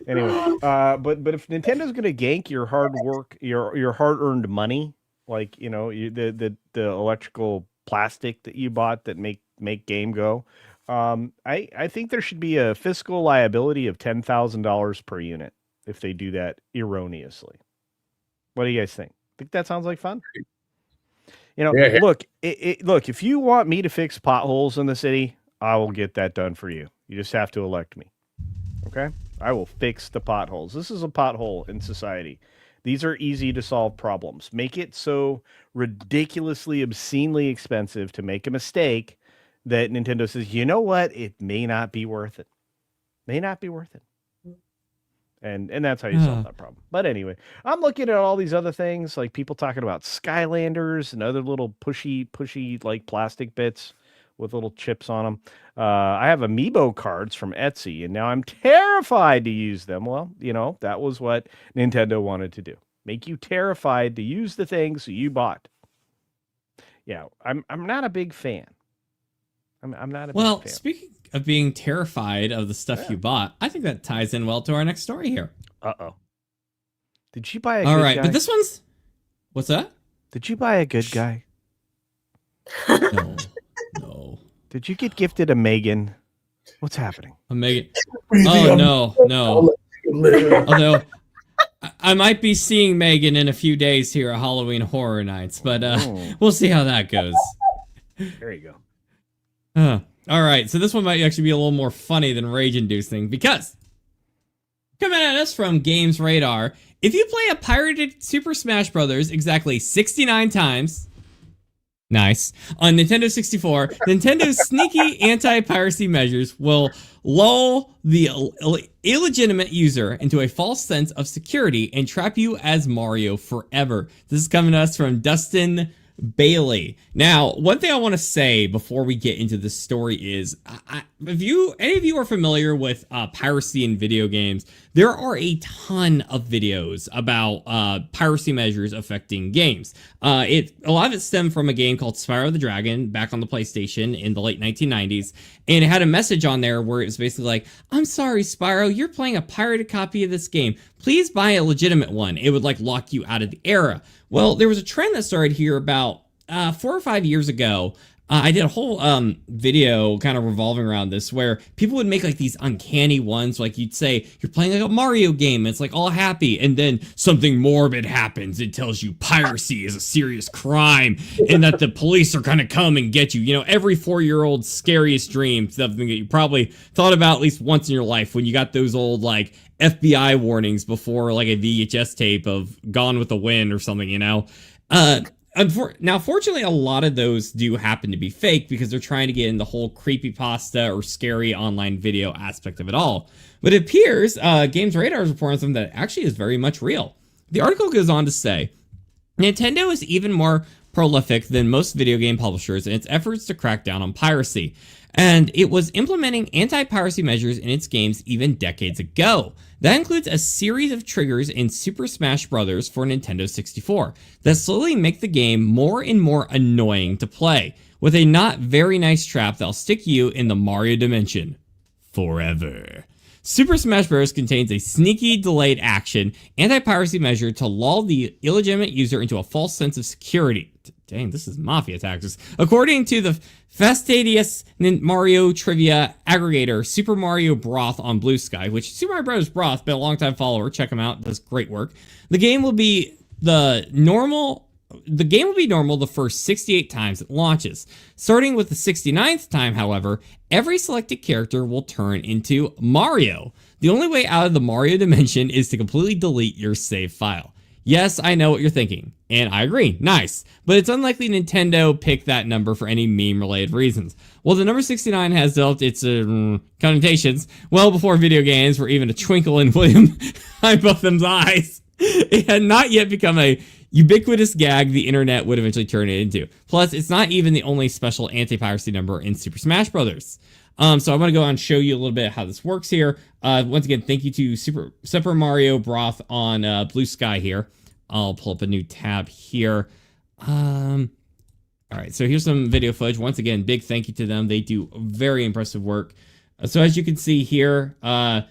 Anyway, but if Nintendo's gonna gank your hard work, your hard-earned money, like the electrical plastic that you bought that make game go, I think there should be a fiscal liability of $10,000 per unit if they do that erroneously. What do you guys think? Think that sounds like fun? Yeah. Look, look, if you want me to fix potholes in the city, I will get that done for you. You just have to elect me. Okay? I will fix the potholes. This is a pothole in society. These are easy to solve problems. Make it so ridiculously, obscenely expensive to make a mistake that Nintendo says, you know what? It may not be worth it. May not be worth it. And that's how you solve that problem. But anyway, I'm looking at all these other things, like people talking about Skylanders and other little pushy like plastic bits with little chips on them. I have amiibo cards from Etsy, and now I'm terrified to use them. Well, that was what Nintendo wanted to do. Make you terrified to use the things you bought. Yeah, I'm not a big fan. I'm not a big fan. Speaking of being terrified of the stuff you bought, I think that ties in well to our next story here. Uh-oh. Did you buy a All good right, guy? but this one's... What's that? Did you buy a good guy? No. No. Did you get gifted a Megan? What's happening? A Megan... Oh, no. Although, I might be seeing Megan in a few days here at Halloween Horror Nights, but we'll see how that goes. There you go. All right, so this one might actually be a little more funny than rage-inducing, because coming at us from Games Radar, if you play a pirated Super Smash Bros. Exactly 69 times, nice, on Nintendo 64, Nintendo's sneaky anti-piracy measures will lull the illegitimate user into a false sense of security and trap you as Mario forever. This is coming to us from Dustin Bailey. Now, one thing I want to say before we get into this story is, if any of you are familiar with piracy in video games, there are a ton of videos about piracy measures affecting games. A lot of it stemmed from a game called Spyro the Dragon back on the PlayStation in the late 1990s, and it had a message on there where it was basically like, I'm sorry, Spyro, you're playing a pirated copy of this game. Please buy a legitimate one. It would lock you out of the era. Well, there was a trend that started here about 4 or 5 years ago. I did a whole video kind of revolving around this, where people would make these uncanny ones. Like, you'd say you're playing a Mario game, and it's all happy, and then something morbid happens. It tells you piracy is a serious crime and that the police are gonna come and get you. Every 4-year-old's scariest dream, something that you probably thought about at least once in your life when you got those old FBI warnings before a VHS tape of Gone with the Wind or something. Now, fortunately, a lot of those do happen to be fake because they're trying to get in the whole creepypasta or scary online video aspect of it all. But it appears Games Radar is reporting something that actually is very much real. The article goes on to say, Nintendo is even more prolific than most video game publishers in its efforts to crack down on piracy, and it was implementing anti-piracy measures in its games even decades ago. That includes a series of triggers in Super Smash Bros. For Nintendo 64 that slowly make the game more and more annoying to play, with a not very nice trap that'll stick you in the Mario dimension forever. Super Smash Bros. Contains a sneaky delayed action anti-piracy measure to lull the illegitimate user into a false sense of security. Dang, this is mafia tactics. According to the fastidious Mario trivia aggregator Super Mario Broth on Blue Sky, which Super Mario Bros. Broth, been a long-time follower, check him out, does great work. The game will be normal the first 68 times it launches. Starting with the 69th time, however, every selected character will turn into Mario. The only way out of the Mario dimension is to completely delete your save file. Yes, I know what you're thinking, and I agree, nice. But it's unlikely Nintendo picked that number for any meme-related reasons. Well, the number 69 has developed its connotations well before video games were even a twinkle in William Higginbotham's eyes. It had not yet become a ubiquitous gag the internet would eventually turn it into. Plus, it's not even the only special anti-piracy number in Super Smash Bros. So I'm going to go on and show you a little bit of how this works here. Once again, thank you to Super Mario Broth on Blue Sky here. I'll pull up a new tab here. All right, so here's some video footage. Once again, big thank you to them. They do very impressive work. So as you can see here,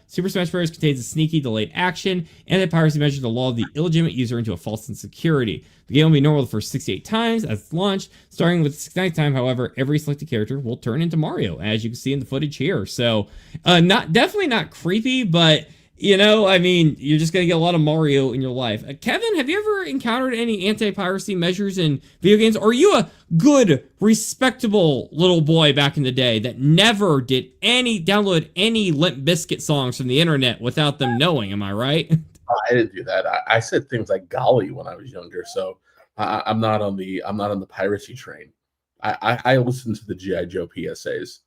Super Smash Bros. Contains a sneaky delayed action, and piracy measures to lull the illegitimate user into a false sense of security. The game will be normal the first 68 times as it's launched. Starting with the 69th time, however, every selected character will turn into Mario, as you can see in the footage here. So, definitely not creepy, but you know, I mean, you're just gonna get a lot of Mario in your life. Kevin, have you ever encountered any anti-piracy measures in video games? Or are you a good, respectable little boy back in the day that never did download any Limp Bizkit songs from the internet without them knowing? Am I right? I didn't do that. I said things like golly when I was younger, so I'm not on the piracy train. I listened to the G.I. Joe PSAs.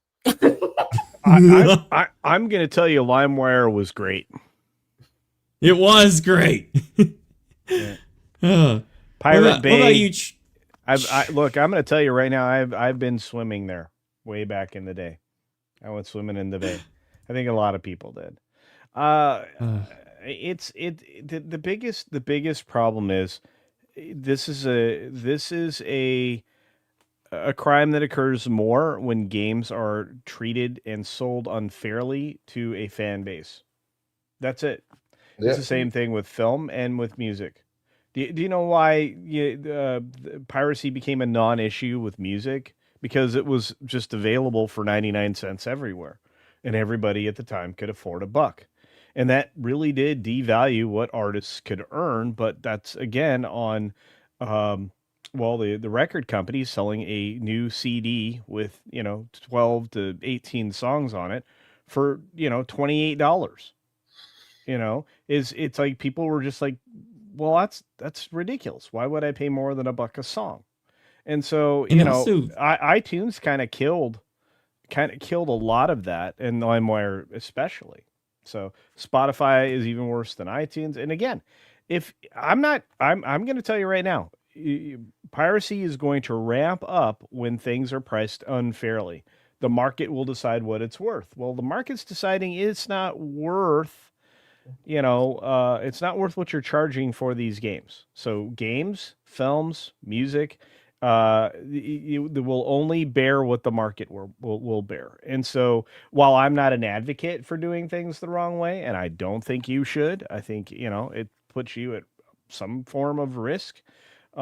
I'm going to tell you, LimeWire was great. It was great. Yeah. Pirate Bay. What about you? Look, I'm going to tell you right now. I've been swimming there way back in the day. I went swimming in the bay. I think a lot of people did. The biggest problem is this is a crime that occurs more when games are treated and sold unfairly to a fan base. That's it. Yeah. It's the same thing with film and with music. Do you know why piracy became a non-issue with music? Because it was just available for 99 cents everywhere, and everybody at the time could afford $1. And that really did devalue what artists could earn. But that's again on the record company selling a new CD with 12 to 18 songs on it for $28. It's like people were just like, well, that's ridiculous. Why would I pay more than $1 a song? And so iTunes kind of killed a lot of that, and LimeWire especially. So Spotify is even worse than iTunes. And again, I'm going to tell you right now, piracy is going to ramp up when things are priced unfairly. The market will decide what it's worth. Well, the market's deciding it's not worth, it's not worth what you're charging for these games. So games, films, music, they will only bear what the market will bear. And so while I'm not an advocate for doing things the wrong way, and I don't think you should, I think, it puts you at some form of risk. It's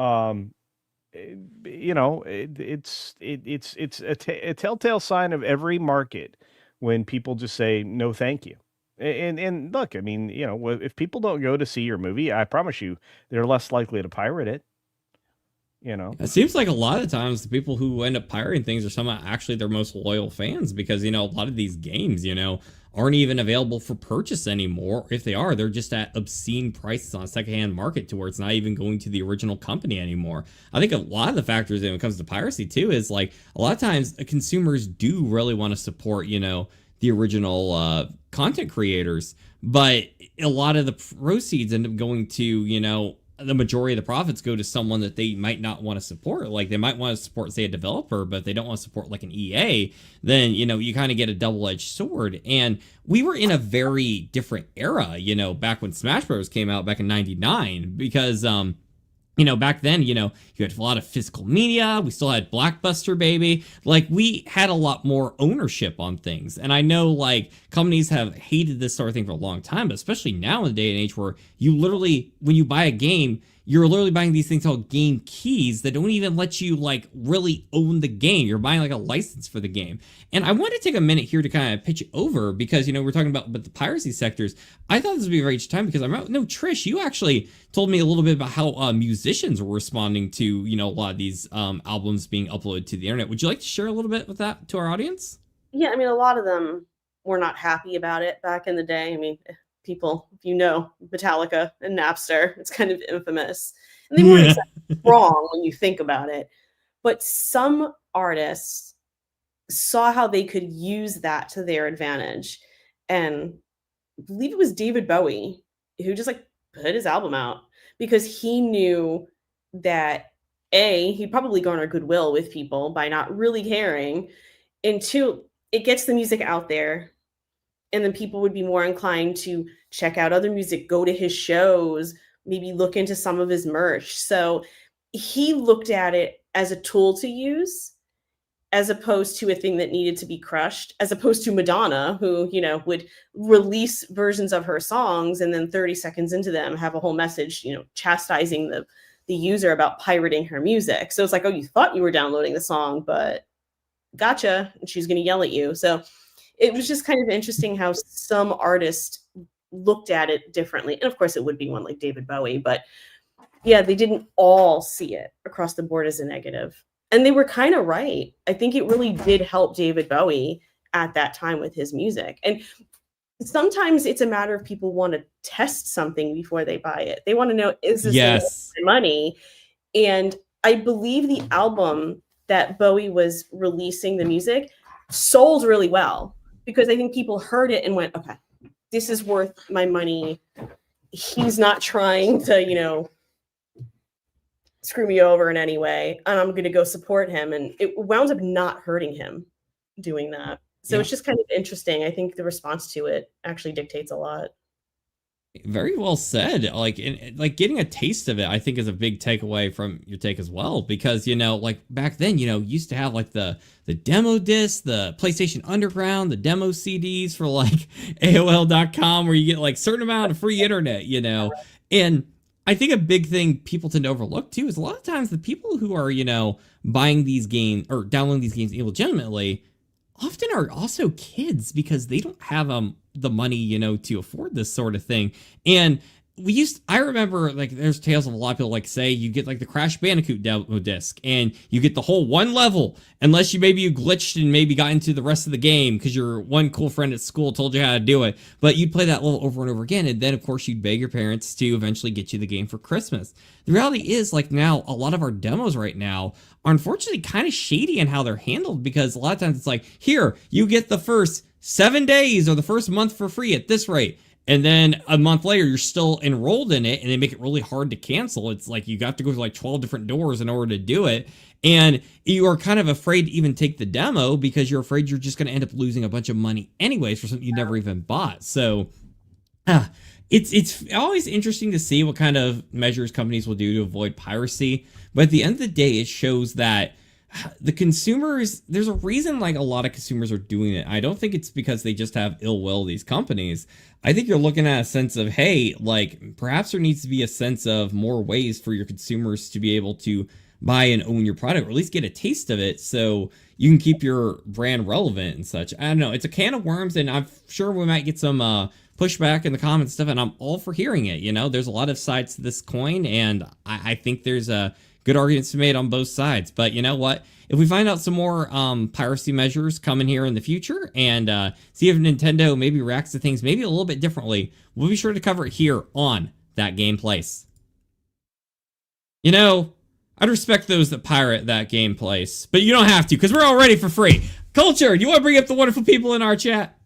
a telltale sign of every market when people just say no thank you. And look, I mean, if people don't go to see your movie, I promise you they're less likely to pirate it. It seems like a lot of times the people who end up pirating things are somehow actually their most loyal fans, because a lot of these games aren't even available for purchase anymore. If they are, they're just at obscene prices on a secondhand market to where it's not even going to the original company anymore. I think a lot of the factors when it comes to piracy too is like a lot of times consumers do really want to support the original content creators, but a lot of the proceeds end up going to the majority of the profits go to someone that they might not want to support. Like they might want to support, say, a developer, but if they don't want to support like an EA, then, you kind of get a double-edged sword. And we were in a very different era, back when Smash Bros. Came out back in 99, because, back then, you had a lot of physical media. We still had Blockbuster, baby. Like, we had a lot more ownership on things. And I know, like, companies have hated this sort of thing for a long time, but especially now in the day and age where you literally, when you buy a game, you're literally buying these things called game keys that don't even let you, like, really own the game. You're buying, like, a license for the game. And I want to take a minute here to kind of pitch it over because, we're talking about the piracy sectors. I thought this would be a very interesting time because Trish, you actually told me a little bit about how musicians were responding to, a lot of these albums being uploaded to the internet. Would you like to share a little bit with that to our audience? Yeah, I mean, a lot of them were not happy about it back in the day. I mean, people, if you know Metallica and Napster, it's kind of infamous. And they weren't exactly wrong when you think about it. But some artists saw how they could use that to their advantage. And I believe it was David Bowie who just like put his album out because he knew that he'd probably garner goodwill with people by not really caring. And two, it gets the music out there. And then people would be more inclined to check out other music, go to his shows, maybe look into some of his merch. So he looked at it as a tool to use, as opposed to a thing that needed to be crushed, as opposed to Madonna, who, you know, would release versions of her songs and then 30 seconds into them have a whole message, you know, chastising the user about pirating her music. So it's like, oh, you thought you were downloading the song, but gotcha. And she's going to yell at you. So it was just kind of interesting how some artists looked at it differently. And of course, it would be one like David Bowie, but yeah, they didn't all see it across the board as a negative. And they were kind of right. I think it really did help David Bowie at that time with his music. And sometimes it's a matter of people want to test something before they buy it. They want to know, is this worth my money? And I believe the album that Bowie was releasing the music sold really well because I think people heard it and went, okay, this is worth my money. He's not trying to, you know, screw me over in any way, and I'm going to go support him. And it wound up not hurting him doing that. So it's just kind of interesting. I think the response to it actually dictates a lot. Very well said. Like, like getting a taste of it, I think, is a big takeaway from your take as well. Because, you know, like back then, you know, you used to have like the demo disc, the PlayStation Underground, the demo CDs for like AOL.com, where you get like certain amount of free internet, you know. And I think a big thing people tend to overlook too is a lot of times the people who are, you know, buying these games or downloading these games illegitimately often are also kids because they don't have the money, you know, to afford this sort of thing. And I remember like there's tales of a lot of people like say you get like the Crash Bandicoot demo disc and you get the whole one level unless you glitched and maybe got into the rest of the game because your one cool friend at school told you how to do it. But you'd play that level over and over again, and then of course you'd beg your parents to eventually get you the game for Christmas. The reality is, like, now a lot of our demos right now are unfortunately kind of shady in how they're handled, because a lot of times it's like, here, you get the first 7 days or the first month for free at this rate. And then a month later, you're still enrolled in it, and they make it really hard to cancel. It's like you got to go through like 12 different doors in order to do it. And you are kind of afraid to even take the demo because you're afraid you're just going to end up losing a bunch of money anyways for something you never even bought. So it's always interesting to see what kind of measures companies will do to avoid piracy. But at the end of the day, it shows that the consumers, there's a reason like a lot of consumers are doing it. I don't think it's because they just have ill will, these companies. I think you're looking at a sense of, hey, like perhaps there needs to be a sense of more ways for your consumers to be able to buy and own your product, or at least get a taste of it so you can keep your brand relevant and such. I don't know. It's a can of worms, and I'm sure we might get some pushback in the comments and stuff, and I'm all for hearing it. You know, there's a lot of sides to this coin, and I think there's a good arguments to be made on both sides. But you know what? If we find out some more piracy measures coming here in the future and see if Nintendo maybe reacts to things maybe a little bit differently, we'll be sure to cover it here on That Game Place. You know, I'd respect those that pirate That Game Place, but you don't have to because we're all ready for free. Culture, do you want to bring up the wonderful people in our chat?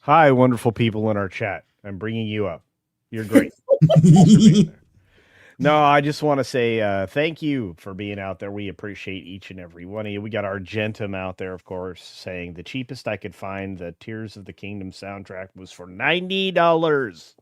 Hi, wonderful people in our chat. I'm bringing you up. You're great. No, I just want to say thank you for being out there. We appreciate each and every one of you. We got Argentum out there, of course, saying the cheapest I could find the Tears of the Kingdom soundtrack was for $90.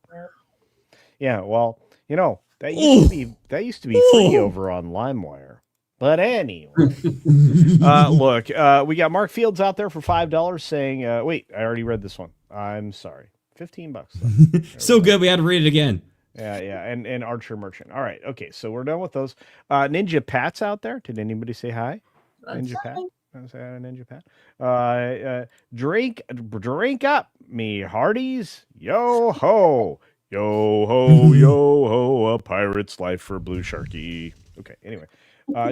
Yeah, well, you know, that used to be free over on LimeWire. But anyway, look, we got Mark Fields out there for $5 saying, wait, I already read this one. I'm sorry. $15. So good, we had to read it again. Yeah, and Archer Merchant. All right, okay, so we're done with those. Ninja Pat's out there. Did anybody say hi? Ninja Pat. Say hi to Ninja Pat. Drink up, me hearties. Yo ho, yo ho, yo ho. A pirate's life for Blue Sharky. Okay, anyway,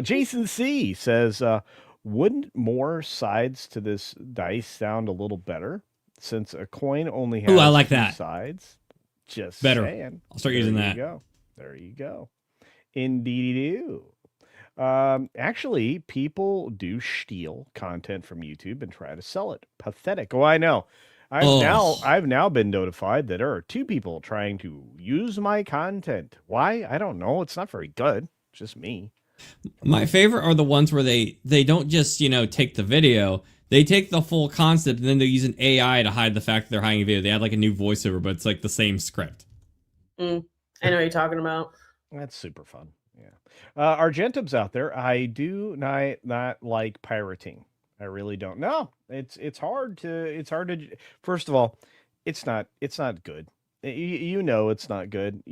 Jason C says, wouldn't more sides to this dice sound a little better? since a coin only has Ooh, I like two that. sides. Just Better. saying. I'll start using that. There you go. Indeed do. Actually, people do steal content from YouTube and try to sell it. Pathetic. Oh, I know. I've now been notified that there are 2 people trying to use my content. Why? I don't know. It's not very good. It's just me. My favorite are the ones where they don't just, take the video. They take the full concept and then they use an AI to hide the fact that they're hiding a video. They add like a new voiceover, but it's like the same script. I know what you're talking about. That's super fun. Yeah. Argentum's out there. I do not like pirating. I really don't. No, it's hard to. First of all, it's not good. It's not good.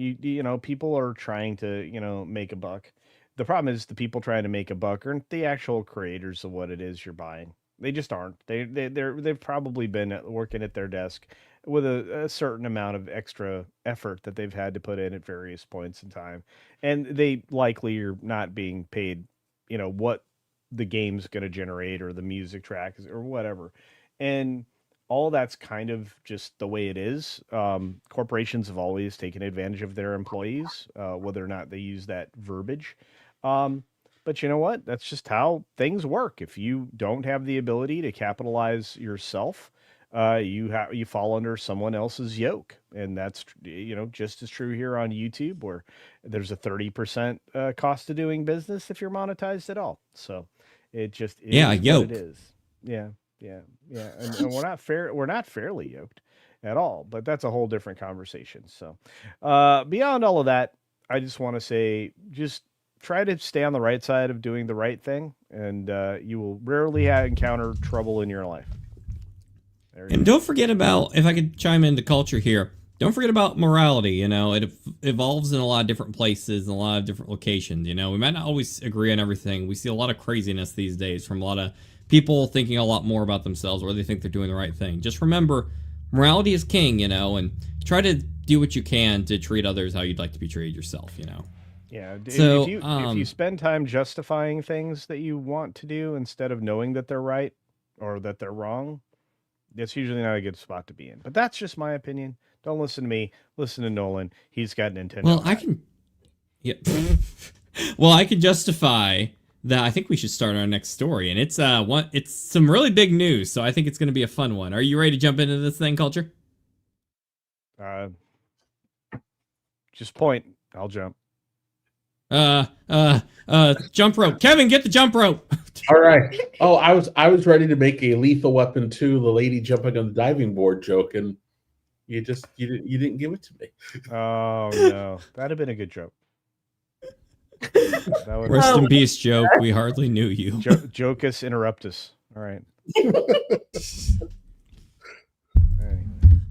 People are trying to make a buck. The problem is the people trying to make a buck aren't the actual creators of what it is you're buying. They just aren't. They've probably been working at their desk with a certain amount of extra effort that they've had to put in at various points in time, and they likely are not being paid, what the game's going to generate or the music track or whatever, and all that's kind of just the way it is. Corporations have always taken advantage of their employees, whether or not they use that verbiage. But you know what? That's just how things work. If you don't have the ability to capitalize yourself, you fall under someone else's yoke, and that's just as true here on YouTube, where there's a 30% cost of doing business if you're monetized at all. So it just is yoke. what it is. Yeah, and we're not fairly yoked at all. But that's a whole different conversation. So beyond all of that, I just want to say, just try to stay on the right side of doing the right thing, and you will rarely encounter trouble in your life. And don't forget about, if I could chime into culture here, don't forget about morality. It evolves in a lot of different places and a lot of different locations. We might not always agree on everything. We see a lot of craziness these days from a lot of people thinking a lot more about themselves, or they think they're doing the right thing. Just remember, morality is king, and try to do what you can to treat others how you'd like to be treated yourself, Yeah. So, if you spend time justifying things that you want to do instead of knowing that they're right or that they're wrong, that's usually not a good spot to be in. But that's just my opinion. Don't listen to me. Listen to Nolan. He's got Nintendo. Well, I can. Yeah. Well, I can justify that. I think we should start our next story, and it's it's some really big news. So I think it's going to be a fun one. Are you ready to jump into this thing, Culture? Just point. I'll jump. Jump rope. Kevin, get the jump rope. All right. Oh, I was ready to make a Lethal Weapon 2, the lady jumping on the diving board joke, and you didn't give it to me. Oh no, that'd have been a good joke. Rest in peace, joke. We hardly knew you. Jocus interruptus. All right.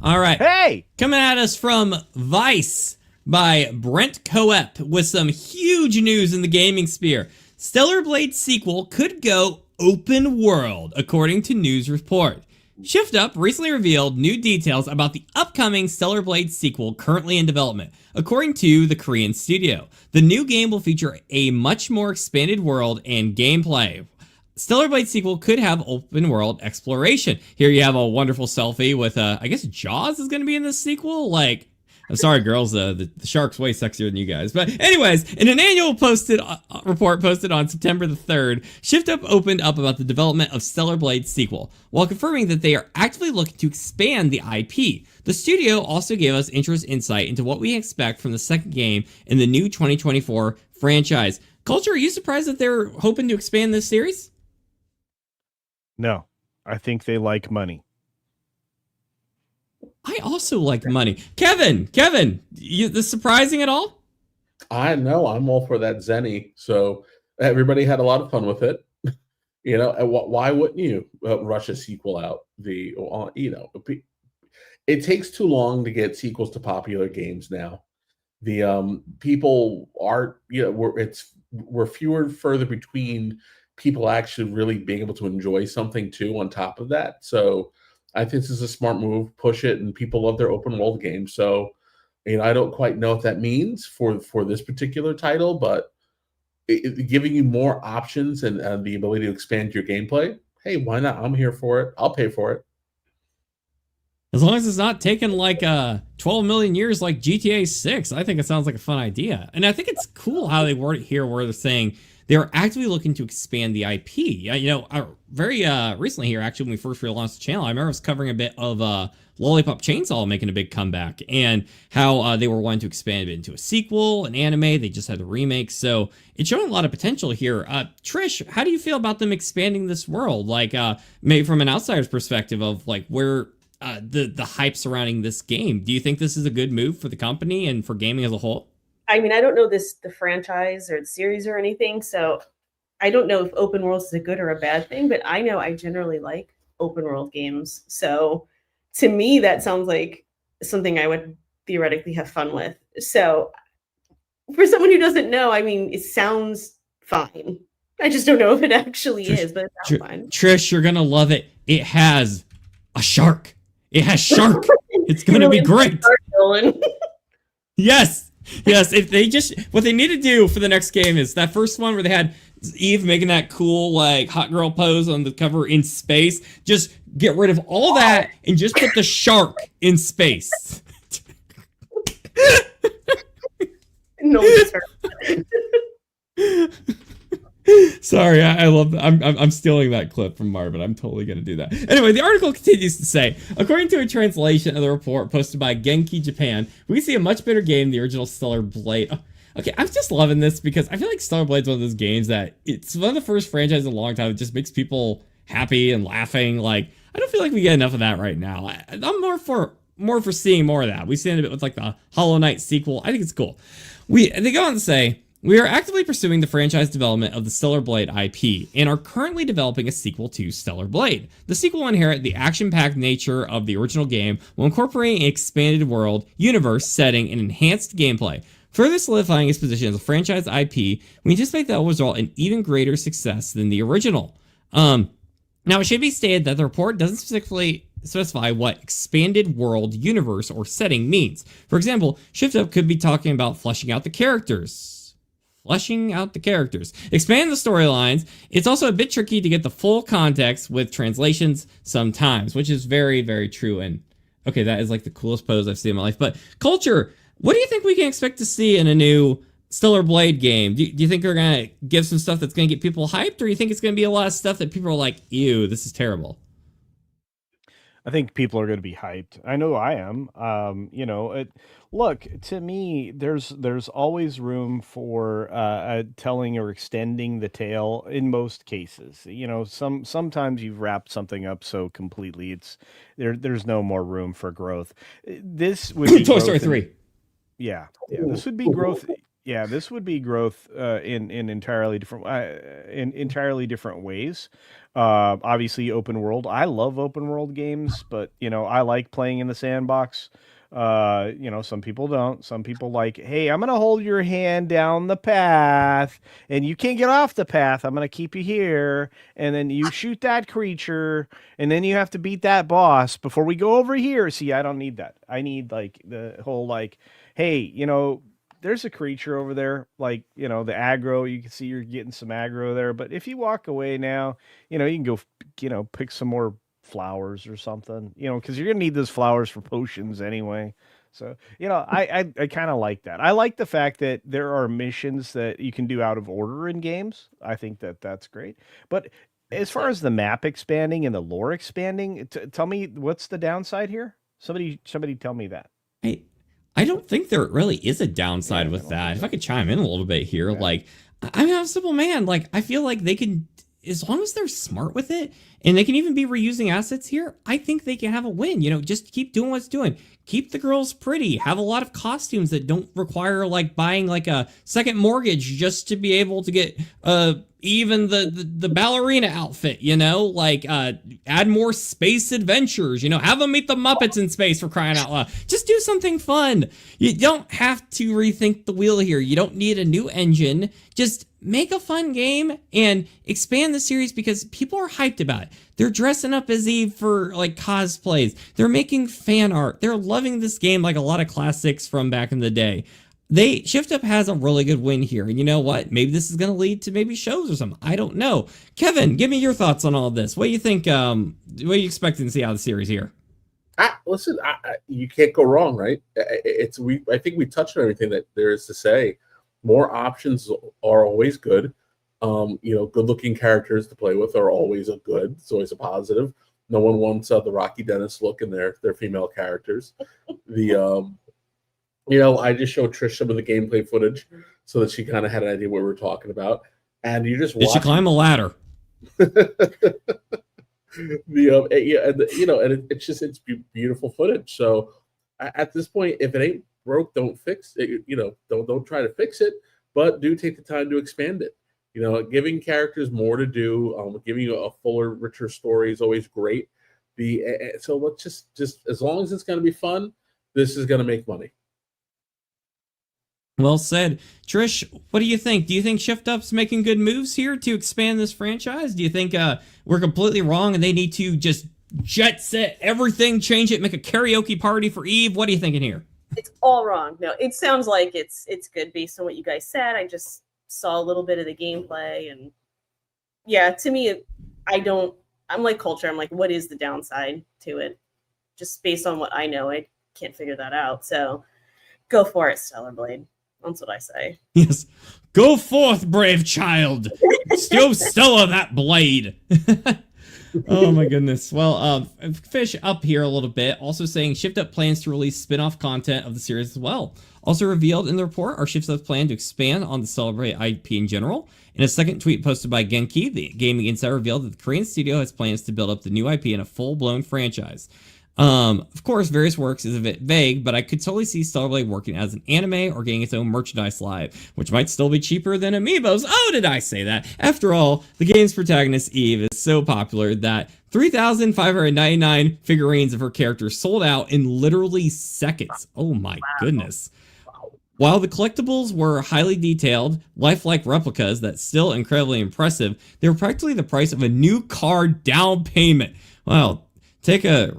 All right. Hey, coming at us from Vice by Brent Coep with some huge news in the gaming sphere. Stellar Blade sequel could go open world, according to news report. Shift Up recently revealed new details about the upcoming Stellar Blade sequel currently in development, according to the Korean studio. The new game will feature a much more expanded world and gameplay. Stellar Blade sequel could have open world exploration. Here you have a wonderful selfie with, I guess Jaws is going to be in this sequel? I'm sorry, girls, the shark's way sexier than you guys. But anyways, in an annual report posted on September the 3rd, Shift Up opened up about the development of Stellar Blade sequel, while confirming that they are actively looking to expand the IP. The studio also gave us interesting insight into what we expect from the second game in the new 2024 franchise. Culture, are you surprised that they're hoping to expand this series? No, I think they like money. I also like money. Kevin, this surprising at all? I know. I'm all for that Zenny. So everybody had a lot of fun with it. Why wouldn't you rush a sequel out? It takes too long to get sequels to popular games now. The people aren't, we're fewer and further between people actually really being able to enjoy something too on top of that. So I think this is a smart move. Push it, and people love their open world games. So, I don't quite know what that means for this particular title, but giving you more options and the ability to expand your gameplay, hey, why not? I'm here for it. I'll pay for it. As long as it's not taken like 12 million years like GTA 6, I think it sounds like a fun idea. And I think it's cool how they word it here where they're saying they're actively looking to expand the IP. Very recently here, actually, when we first relaunched the channel, I remember I was covering a bit of Lollipop Chainsaw making a big comeback and how they were wanting to expand it into a sequel, an anime. They just had a remake. So it's showing a lot of potential here. Trish, how do you feel about them expanding this world? Like maybe from an outsider's perspective of like where the hype surrounding this game. Do you think this is a good move for the company and for gaming as a whole? I mean, I don't know the franchise or the series or anything, so I don't know if open worlds is a good or a bad thing, but I know I generally like open world games. So to me, that sounds like something I would theoretically have fun with. So for someone who doesn't know, I mean, it sounds fine. I just don't know if it actually is, but it sounds fine. Trish, you're going to love it. It has a shark. It has shark. It's going to be great. Yes. Yes, if they just what they need to do for the next game is that first one where they had Eve making that cool like hot girl pose on the cover in space. Just get rid of all that and just put the shark in space. No, sorry, I love. I'm stealing that clip from Marvin. I'm totally gonna do that. Anyway, the article continues to say, according to a translation of the report posted by Genki Japan, we see a much better game than the original Stellar Blade. Oh, okay, I'm just loving this because I feel like Stellar Blade's one of those games that it's one of the first franchises in a long time. It just makes people happy and laughing. Like I don't feel like we get enough of that right now. I'm more for seeing more of that. We've seen it a bit with like the Hollow Knight sequel. I think it's cool. They go on to say, we are actively pursuing the franchise development of the Stellar Blade IP and are currently developing a sequel to Stellar Blade. The sequel will inherit the action-packed nature of the original game while incorporating an expanded world, universe, setting, and enhanced gameplay. Further solidifying its position as a franchise IP, we anticipate that will result in even greater success than the original. Now, it should be stated that the report doesn't specify what expanded world, universe, or setting means. For example, Shift Up could be talking about fleshing out the characters. Expand the storylines. It's also a bit tricky to get the full context with translations sometimes, which is very, very true. And okay, that is like the coolest pose I've seen in my life. But Culture, what do you think we can expect to see in a new Stellar Blade game? Do you think they're going to give some stuff that's going to get people hyped, or do you think it's going to be a lot of stuff that people are like, ew, this is terrible? I think people are going to be hyped. I know I am. Look, to me, there's always room for telling or extending the tale in most cases. Sometimes you've wrapped something up so completely there's no more room for growth. This would be Toy Story 3. Yeah, this would be growth. Yeah, this would be growth in entirely different ways. Obviously, open world. I love open world games, but I like playing in the sandbox. Some people don't. Some people like, hey, I'm gonna hold your hand down the path, and you can't get off the path. I'm gonna keep you here, and then you shoot that creature, and then you have to beat that boss before we go over here. See, I don't need that. I need like the whole like, hey, there's a creature over there, like, the aggro, you can see you're getting some aggro there. But if you walk away now, you can go, pick some more flowers or something, because you're going to need those flowers for potions anyway. So, I kind of like that. I like the fact that there are missions that you can do out of order in games. I think that that's great. But as far as the map expanding and the lore expanding, tell me what's the downside here? Somebody tell me that. I don't think there really is a downside with that. If I could chime in a little bit here, like, I'm a simple man. Like, I feel like they can, as long as they're smart with it, and they can even be reusing assets here, I think they can have a win. Just keep doing what's doing. Keep the girls pretty. Have a lot of costumes that don't require, like, buying, like, a second mortgage just to be able to get, even the ballerina outfit, like add more space adventures, have them meet the Muppets in space, for crying out loud. Just do something fun. You don't have to rethink the wheel here. You don't need a new engine. Just make a fun game and expand the series because people are hyped about it. They're dressing up as Eve for like cosplays. They're making fan art. They're loving this game like a lot of classics from back in the day. Shift Up has a really good win here. And you know what? Maybe this is going to lead to maybe shows or something. I don't know. Kevin, give me your thoughts on all this. What do you think? What are you expecting to see out of the series here? Listen, you can't go wrong, right? I think we touched on everything that there is to say. More options are always good. Good-looking characters to play with are always a good. It's always a positive. No one wants the Rocky Dennis look in their female characters. I just showed Trish some of the gameplay footage so that she kind of had an idea what we were talking about. And you just Did she climb a ladder? It's beautiful footage. So at this point, if it ain't broke, don't fix it. Don't try to fix it, but do take the time to expand it. Giving characters more to do, giving you a fuller, richer story is always great. So let's just as long as it's going to be fun, this is going to make money. Well said. Trish, what do you think? Do you think Shift Up's making good moves here to expand this franchise? Do you think we're completely wrong and they need to just jet set everything, change it, make a karaoke party for Eve? What are you thinking here? It's all wrong. No, it sounds like it's good based on what you guys said. I just saw a little bit of the gameplay, and yeah, to me, I'm like Culture. I'm like, what is the downside to it? Just based on what I know, I can't figure that out. So go for it, Stellar Blade. That's what I say. Yes. Go forth, brave child. Still Stella that blade. Oh my goodness. Well, Fish up here a little bit, also saying Shift Up plans to release spin-off content of the series as well. Also revealed in the report are Shift Up's plan to expand on the Celebrate IP in general. In a second tweet posted by Genki, the gaming insider revealed that the Korean studio has plans to build up the new IP in a full-blown franchise. Of course, various works is a bit vague, but I could totally see Stellar Blade working as an anime or getting its own merchandise live, which might still be cheaper than amiibos. Oh, did I say that? After all, the game's protagonist, Eve, is so popular that 3,599 figurines of her character sold out in literally seconds. Oh my goodness. While the collectibles were highly detailed, lifelike replicas that's still incredibly impressive, they were practically the price of a new car down payment. Well, take a...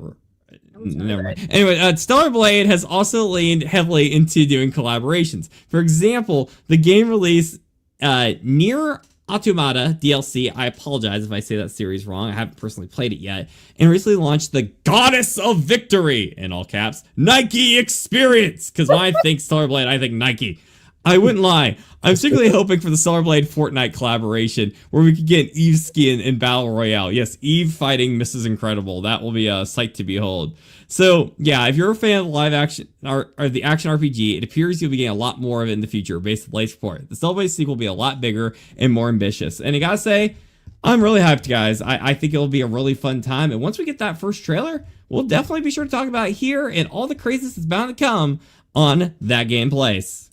Never mind. Anyway, Stellar Blade has also leaned heavily into doing collaborations. For example, the game released Nier Automata DLC. I apologize if I say that series wrong. I haven't personally played it yet. And recently launched the Goddess of Victory, in all caps, Nike Experience. Because when I think Stellar Blade, I think Nike. I wouldn't lie. I'm secretly hoping for the Stellar Blade Fortnite collaboration where we could get Eve skin in Battle Royale. Yes, Eve fighting Mrs. Incredible. That will be a sight to behold. So, yeah, if you're a fan of live action or the action RPG, it appears you'll be getting a lot more of it in the future based on the latest report. The Stellar Blade sequel will be a lot bigger and more ambitious. And I gotta say, I'm really hyped, guys. I think it'll be a really fun time. And once we get that first trailer, we'll definitely be sure to talk about it here and all the craziness that's bound to come on That Game Place.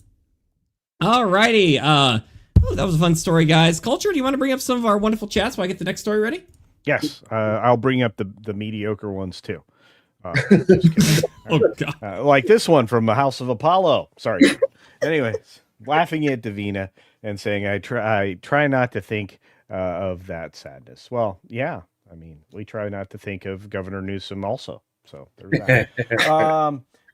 Alrighty, that was a fun story, guys. Culture, do you want to bring up some of our wonderful chats while I get the next story ready? Yes, I'll bring up the mediocre ones too. Oh God! Like this one from the House of Apollo. Sorry. Anyways, laughing at Davina and saying I try not to think of that sadness. Well, yeah, I mean we try not to think of Governor Newsom also. So there's that.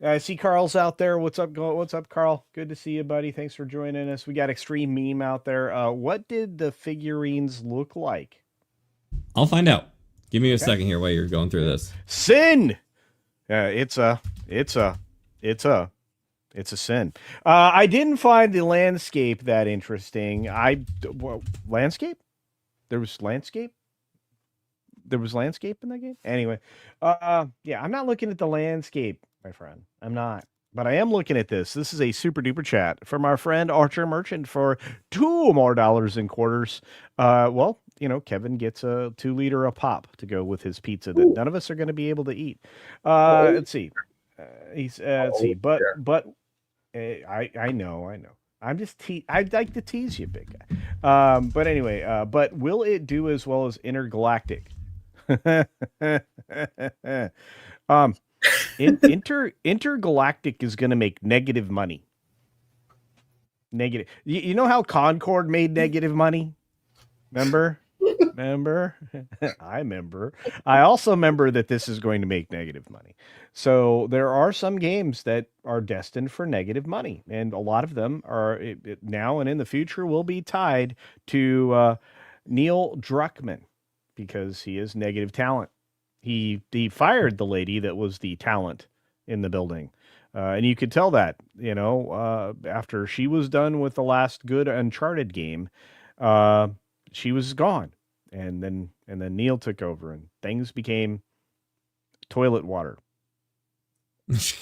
I see Carl's out there. What's up, Carl? Good to see you, buddy. Thanks for joining us. We got Extreme Meme out there. What did the figurines look like? I'll find out. Give me a second here while you're going through this. Sin. It's a sin. I didn't find the landscape that interesting. Landscape? There was landscape? There was landscape in that game? Anyway, yeah, I'm not looking at the landscape, my friend. I'm not. But I am looking at this. This is a super duper chat from our friend Archer Merchant for $2 more in quarters. Well, Kevin gets a 2-liter of pop to go with his pizza that none of us are going to be able to eat. Let's see. Let's see. But I know. I'm just I'd like to tease you, big guy. But anyway, but will it do as well as Intergalactic? Intergalactic is going to make negative money. Negative. You know how Concord made negative money? Remember? I remember. I also remember that this is going to make negative money. So there are some games that are destined for negative money, and a lot of them are now and in the future will be tied to Neil Druckmann because he is negative talent. he fired the lady that was the talent in the building. And you could tell that, after she was done with the last good Uncharted game, she was gone. And then Neil took over and things became toilet water.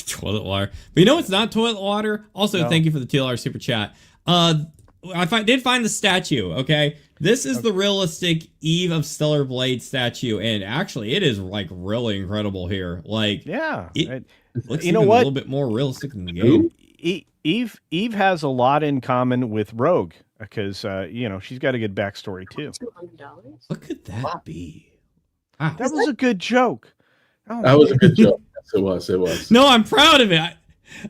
Toilet water. But it's not toilet water. Also, Thank you for the $2 super chat. Did find the statue, okay? This is the realistic Eve of Stellar Blade statue, and actually it is like really incredible here. Like, it looks even a little bit more realistic than the game. Eve has a lot in common with Rogue because she's got a good backstory too. What could that be? Wow. That was a good joke. That was a good joke. Yes, it was. No, I'm proud of it.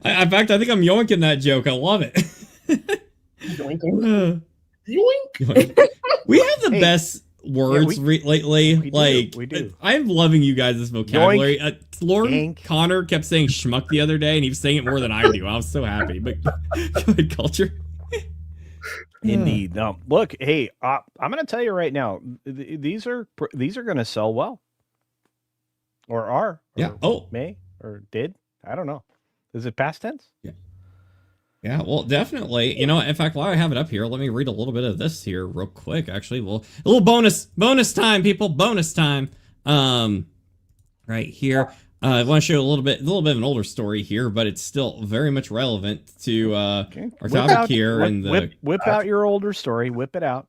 In fact, I think I'm yoinking that joke. I love it. Yoinking. Yoink. We have the best words lately. We do. I'm loving you guys' vocabulary. Lord Connor kept saying schmuck the other day, and he was saying it more than I do. I was so happy. But go ahead, Culture. Indeed. No, look, hey, I'm going to tell you right now, these are going to sell well, or are. Yeah. May or did. I don't know. Is it past tense? Yeah. Yeah, well, definitely. In fact, while I have it up here, let me read a little bit of this here real quick. Actually, well, a little bonus time, people, bonus time. Right here, I want to show a little bit of an older story here, but it's still very much relevant to our topic here. Whip out your older story. Whip it out.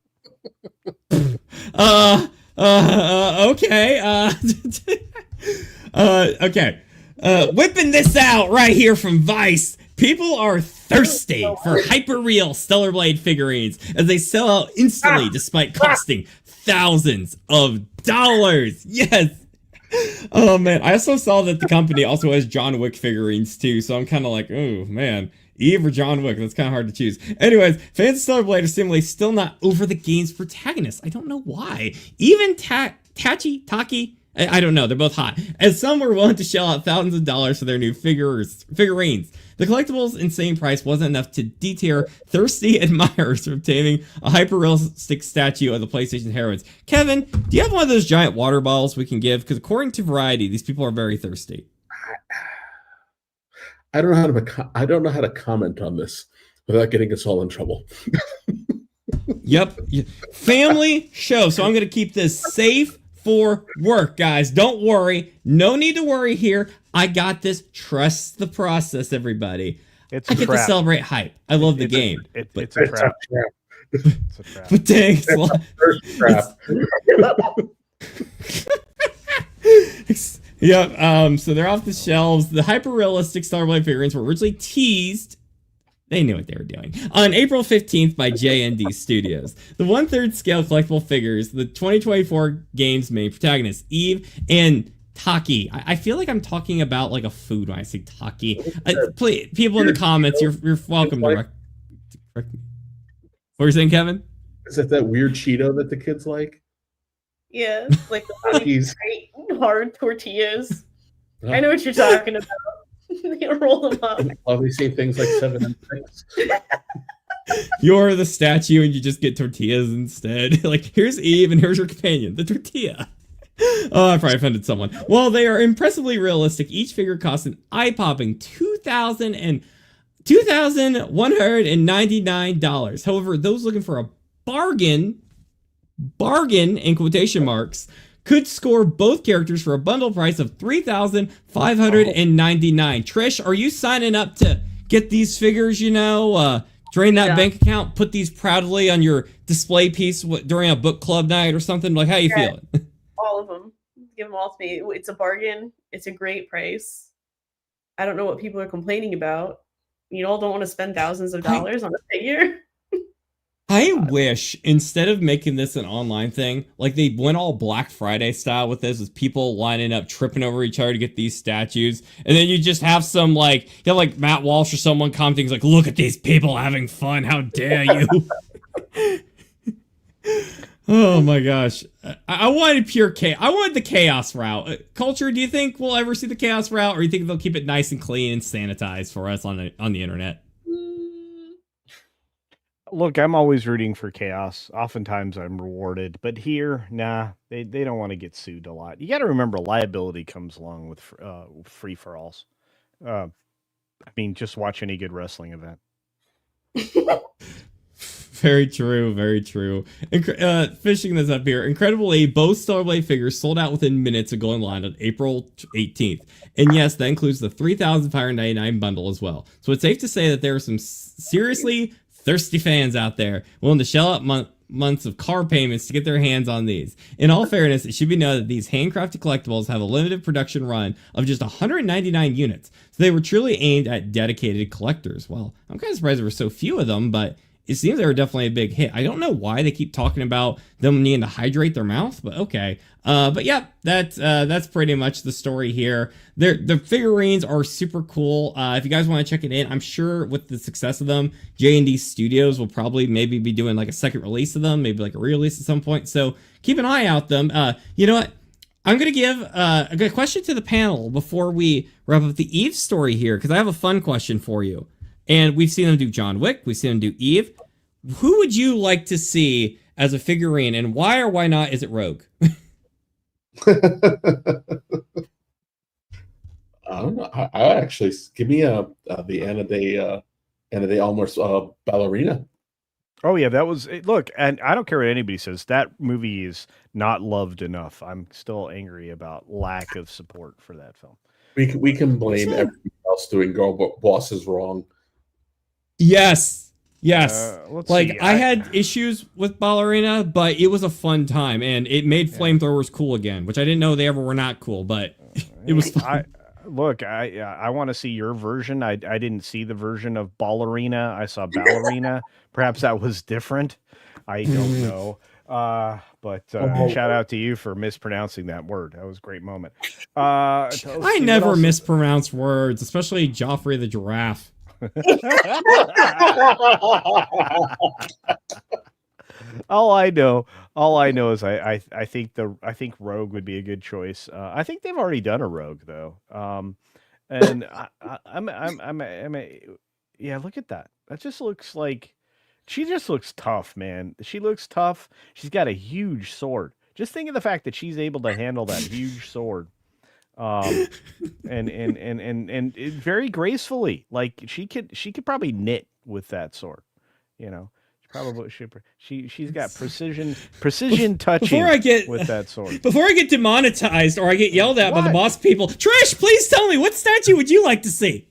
Okay. Okay. Whipping this out right here from Vice. People are thirsty for hyper-real Stellar Blade figurines as they sell out instantly despite costing thousands of dollars. Yes. Oh, man. I also saw that the company also has John Wick figurines, too, so I'm kind of like, oh, man. Eve or John Wick? That's kind of hard to choose. Anyways, fans of Stellar Blade are seemingly still not over the game's protagonist. I don't know why. Even Taki, I don't know. They're both hot. As some were willing to shell out thousands of dollars for their new figurines. The collectible's insane price wasn't enough to deter thirsty admirers from obtaining a hyper-realistic statue of the PlayStation heroines. Kevin, do you have one of those giant water bottles we can give? Because according to Variety, these people are very thirsty. I don't know how to comment on this without getting us all in trouble. Yep. Family show. So I'm going to keep this safe for work, guys. Don't worry. No need to worry here. I got this. Trust the process, everybody. I get to celebrate hype. I love the game. It's a trap. It's a trap. But thanks. Yep. So they're off the shelves. The hyper-realistic Stellar Blade figurines were originally teased. They knew what they were doing. On April 15th by JND Studios. The 1/3 scale collectible figures, the 2024 game's main protagonists, Eve and Taki. I feel like I'm talking about like a food when I say Taki. Please, people in the comments, you're welcome to correct me. What are you saying, Kevin? Is that weird Cheeto that the kids like? Yeah, like the really hard tortillas. I know what you're talking about. You roll them up. Obviously, things like 7 and 6. You're the statue and you just get tortillas instead. Like, here's Eve and here's her companion, the tortilla. Oh, I probably offended someone. Well, they are impressively realistic. Each figure costs an eye-popping $2,199. However, those looking for a bargain in quotation marks, could score both characters for a bundle price of $3,599. Trish, are you signing up to get these figures, drain that bank account, put these proudly on your display piece during a book club night or something? Like, how you feeling? All of them. Give them all to me. It's a bargain. It's a great price. I don't know what people are complaining about. You all don't want to spend thousands of dollars on a figure? I wish instead of making this an online thing, like they went all Black Friday style with this, with people lining up, tripping over each other to get these statues, and then you just have some like Matt Walsh or someone commenting like, "Look at these people having fun! How dare you!" Oh my gosh, I wanted pure chaos. I wanted the chaos route. Culture, do you think we'll ever see the chaos route, or do you think they'll keep it nice and clean and sanitized for us on the internet? Look, I'm always rooting for chaos. Oftentimes I'm rewarded, but here, nah, they don't want to get sued a lot. You got to remember, liability comes along with free for alls. I mean, just watch any good wrestling event. Very true, very true. Finishing this up here, incredibly, both Starblade figures sold out within minutes of going live on April 18th. And yes, that includes the $3,599 bundle as well. So it's safe to say that there are some seriously thirsty fans out there willing to shell out months of car payments to get their hands on these. In all fairness, it should be noted that these handcrafted collectibles have a limited production run of just 199 units. So they were truly aimed at dedicated collectors. Well, I'm kind of surprised there were so few of them, but it seems they were definitely a big hit. I don't know why they keep talking about them needing to hydrate their mouth, but okay. But yeah, that's pretty much the story here. The figurines are super cool. If you guys want to check it in, I'm sure with the success of them, J&D Studios will probably maybe be doing like a second release of them, maybe like a re-release at some point. So keep an eye out them. You know what? I'm going to give a good question to the panel before we wrap up the Eve story here, because I have a fun question for you. And we've seen them do John Wick. We've seen them do Eve. Who would you like to see as a figurine, and why or why not is it Rogue? I don't know. I actually give me the Anna de Almor's ballerina. Oh yeah, that was look, and I don't care what anybody says. That movie is not loved enough. I'm still angry about lack of support for that film. We can blame everybody else doing Girl Bosses wrong. Yes. Like see. I had issues with Ballerina, but it was a fun time, and it made flamethrowers cool again, which I didn't know they ever were not cool, but it was fun. I want to see your version. I didn't see the version of Ballerina. I saw Ballerina. Perhaps that was different. I don't know. But shout out to you for mispronouncing that word. That was a great moment. I never mispronounce words, especially Joffrey the giraffe. All I know is I think Rogue would be a good choice. I think they've already done a Rogue though. And yeah, look at that. That just looks like she just looks tough, man. She looks tough. She's got a huge sword. Just think of the fact that she's able to handle that huge sword. And very gracefully. Like she could probably knit with that sword, you know. She's got precision touching with that sword. Before I get demonetized or I get yelled at by the boss people, Trish, please tell me, what statue would you like to see?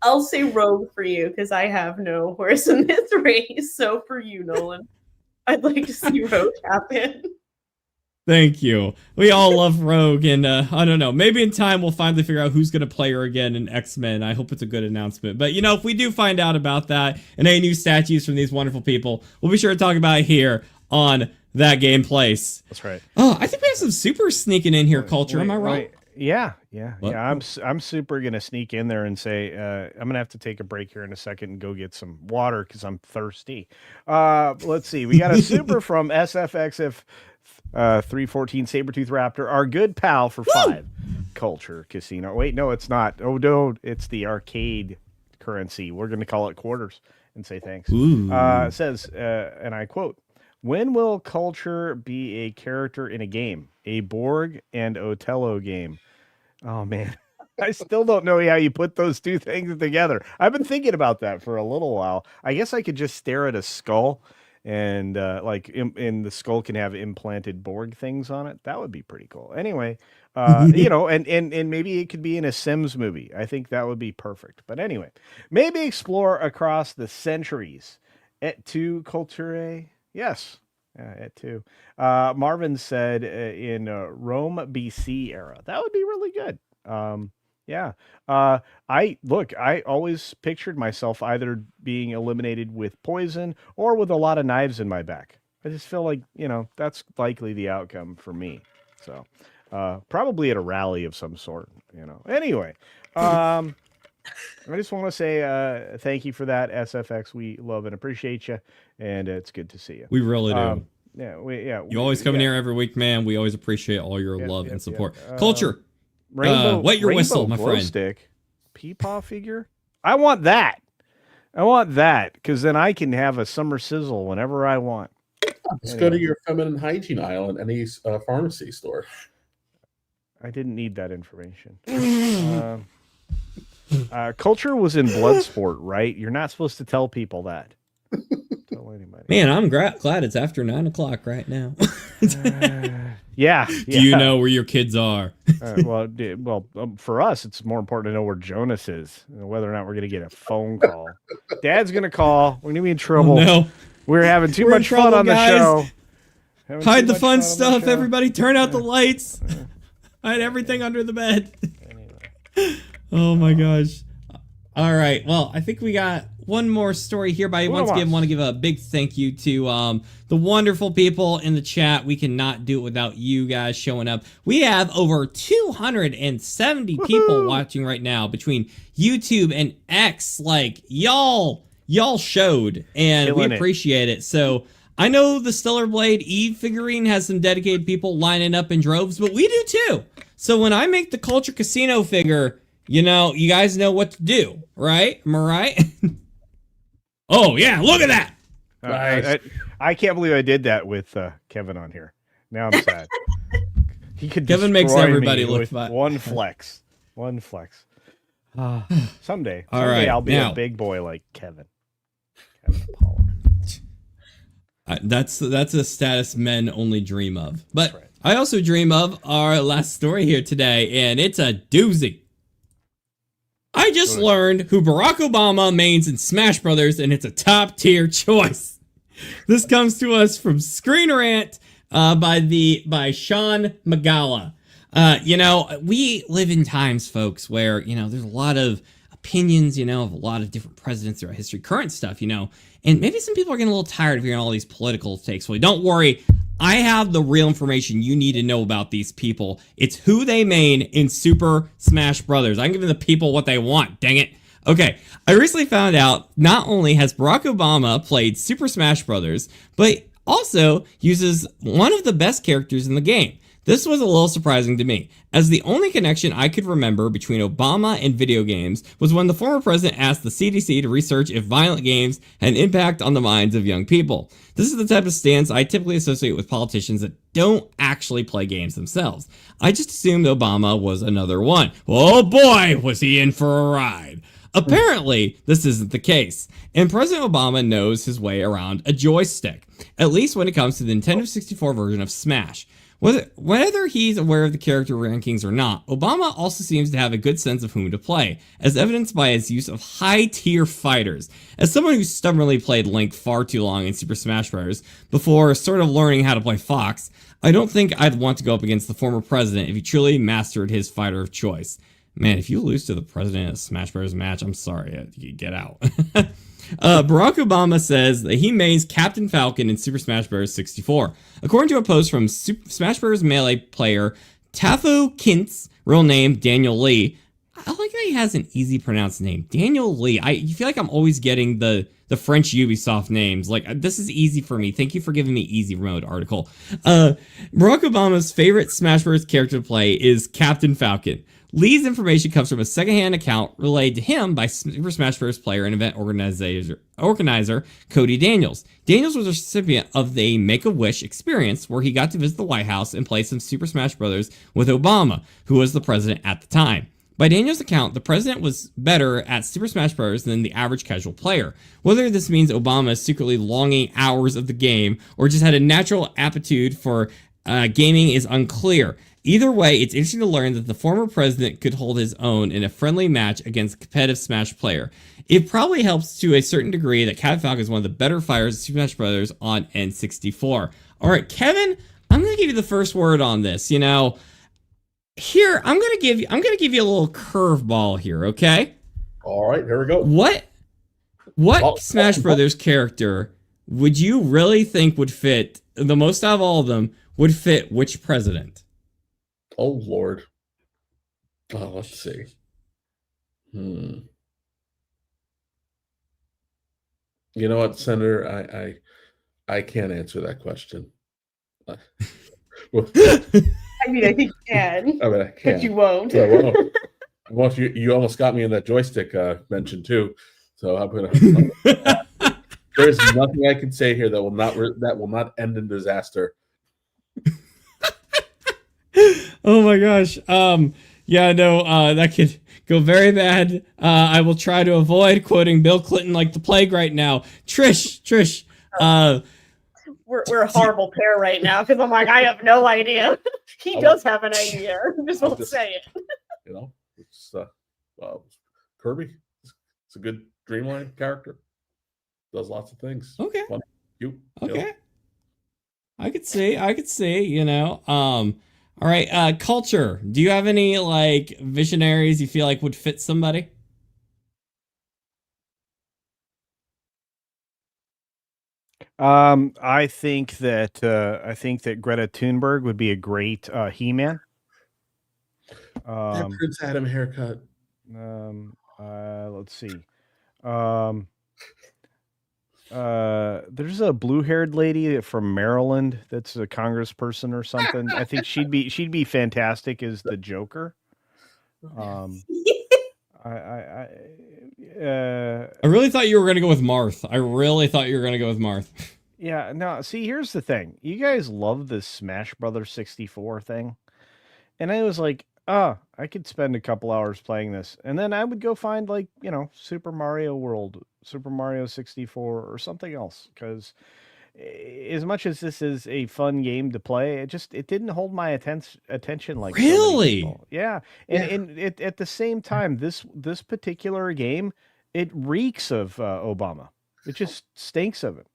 I'll say Rogue for you because I have no horse in this race. So for you, Nolan, I'd like to see Rogue happen. Thank you. We all love Rogue, and I don't know. Maybe in time we'll finally figure out who's going to play her again in X-Men. I hope it's a good announcement. But, you know, if we do find out about that and any new statues from these wonderful people, we'll be sure to talk about it here on That Game Place. That's right. Oh, I think we have some super sneaking in here, Culture. Am I right? Yeah. I'm super gonna sneak in there and say I'm gonna have to take a break here in a second and go get some water because I'm thirsty. Let's see. We got a super from SFXF 314 Sabretooth Raptor, our good pal for 5. Culture Casino. Wait, no, it's not. Oh no, it's the arcade currency. We're gonna call it quarters and say thanks. It says, and I quote, "When will Culture be a character in a game? A Borg and Othello game?" Oh man, I still don't know how you put those two things together. I've been thinking about that for a little while. I guess I could just stare at a skull and in the skull can have implanted Borg things on it. That would be pretty cool. Anyway, you know, and maybe it could be in a Sims movie. I think that would be perfect. But anyway, maybe explore across the centuries. Et tu, Culture? Yes. At 2. Marvin said in Rome BC era. That would be really good. I always pictured myself either being eliminated with poison or with a lot of knives in my back. I just feel like, you know, that's likely the outcome for me. So probably at a rally of some sort, you know. Anyway, I just want to say thank you for that, SFX. We love and appreciate you, and it's good to see you. We really do. You always come in here every week, man. We always appreciate all your love and support. Culture, Rainbow, wet your rainbow whistle, my glow friend. Stick, Peepaw figure. I want that. I want that because then I can have a summer sizzle whenever I want. Just go to your feminine hygiene aisle in any pharmacy store. I didn't need that information. Culture was in Bloodsport, right? You're not supposed to tell people that. Tell anybody. Man, I'm glad it's after 9 o'clock right now. Yeah. Do you know where your kids are? For us, it's more important to know where Jonas is, and whether or not we're going to get a phone call. Dad's going to call. We're going to be in trouble. Oh, no. We're having too much fun on the show. Hide the fun stuff, everybody. Turn out the lights. Hide everything under the bed. Oh my gosh. All right. Well, I think we got one more story here, but I once again want to give a big thank you to the wonderful people in the chat. We cannot do it without you guys showing up. We have over 270 people watching right now between YouTube and X. Like, y'all showed, and we appreciate it. So I know the Stellar Blade Eve figurine has some dedicated people lining up in droves, but we do too. So when I make the Culture Casino figure, you know, you guys know what to do, right? Am I right? Oh, yeah, look at that. Nice. I can't believe I did that with Kevin on here. Now I'm sad. Kevin makes everybody look fat. One flex. Someday right, I'll be a big boy like Kevin Apollo. That's a status men only dream of. But right. I also dream of our last story here today, and it's a doozy. I just learned who Barack Obama mains in Smash Brothers, and it's a top tier choice. This comes to us from Screen Rant by Sean Magala. You know, we live in times, folks, where, you know, there's a lot of opinions, you know, of a lot of different presidents throughout history, current stuff, you know, and maybe some people are getting a little tired of hearing all these political takes. Well, don't worry. I have the real information you need to know about these people. It's who they main in Super Smash Brothers. I'm giving the people what they want, dang it. Okay, I recently found out not only has Barack Obama played Super Smash Brothers, but also uses one of the best characters in the game. This was a little surprising to me, as the only connection I could remember between Obama and video games was when the former president asked the CDC to research if violent games had an impact on the minds of young people. This is the type of stance I typically associate with politicians that don't actually play games themselves. I just assumed Obama was another one. Oh boy, was he in for a ride. Apparently, this isn't the case, and President Obama knows his way around a joystick, at least when it comes to the Nintendo 64 version of Smash. Whether he's aware of the character rankings or not, Obama also seems to have a good sense of whom to play, as evidenced by his use of high-tier fighters. As someone who stubbornly played Link far too long in Super Smash Bros. Before sort of learning how to play Fox, I don't think I'd want to go up against the former president if he truly mastered his fighter of choice. Man, if you lose to the president in a Smash Bros. Match, I'm sorry, you get out. Barack Obama says that he mains Captain Falcon in Super Smash Bros. 64. According to a post from Smash Bros. Melee player Tafo Kintz, real name Daniel Lee. I like that he has an easy pronounced name. Daniel Lee. You feel like I'm always getting the French Ubisoft names. Like, this is easy for me. Thank you for giving me easy mode article. Barack Obama's favorite Smash Bros. Character to play is Captain Falcon. Lee's information comes from a secondhand account relayed to him by Super Smash Bros. Player and event organizer Cody Daniels. Daniels was a recipient of the Make-A-Wish experience, where he got to visit the White House and play some Super Smash Bros. With Obama, who was the president at the time. By Daniels' account, the president was better at Super Smash Bros. Than the average casual player. Whether this means Obama is secretly longing hours of the game, or just had a natural aptitude for gaming is unclear. Either way, it's interesting to learn that the former president could hold his own in a friendly match against a competitive Smash player. It probably helps to a certain degree that Captain Falcon is one of the better fighters of Super Smash Bros. On N64. All right, Kevin, I'm going to give you the first word on this. You know, here I'm going to give you a little curveball here. Okay. All right, here we go. What Smash Brothers character would you really think would fit the most out of all of them? Would fit which president? Oh, Lord. Oh, let's see. You know what, Senator? I can't answer that question. I mean, I think you can. I mean, I can. But you won't. I won't. You almost got me in that joystick mention, too. So I'm gonna. There's nothing I can say here that will not end in disaster. Oh my gosh. Yeah, no, that could go very bad. I will try to avoid quoting Bill Clinton like the plague right now. Trish, We're a horrible pair right now because I'm like, I have no idea. He does have an idea. Just won't say it. You know, it's Kirby. It's a good Dreamline character. Does lots of things. Okay. Fun, cute, Okay. you know. I could see, you know. All right, culture. Do you have any like visionaries you feel like would fit somebody? I think that Greta Thunberg would be a great He-Man. That Prince Adam haircut. Let's see. There's a blue-haired lady from Maryland that's a congressperson or something. I think she'd be fantastic as the Joker. I really thought you were gonna go with Marth. Yeah, no, see, here's the thing. You guys love this Smash Brothers 64 thing. And I was like, I could spend a couple hours playing this. And then I would go find, like, you know, Super Mario World, Super Mario 64, or something else. Because as much as this is a fun game to play, it didn't hold my attention like so many Really? people. Yeah. And at the same time, this particular game, it reeks of Obama. It just stinks of it.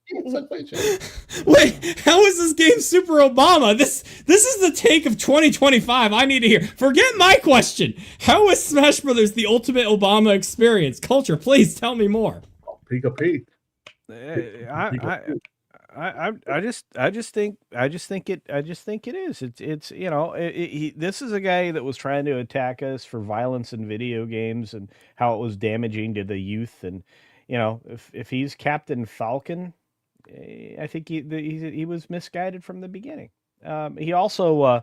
Wait, how is this game Super Obama? This is the take of 2025. I need to hear. Forget my question. How is Smash Brothers the ultimate Obama experience? Culture, please tell me more. Pika P. I just think it is. It's you know, this is a guy that was trying to attack us for violence in video games and how it was damaging to the youth. And you know, if he's Captain Falcon, I think he was misguided from the beginning. He also I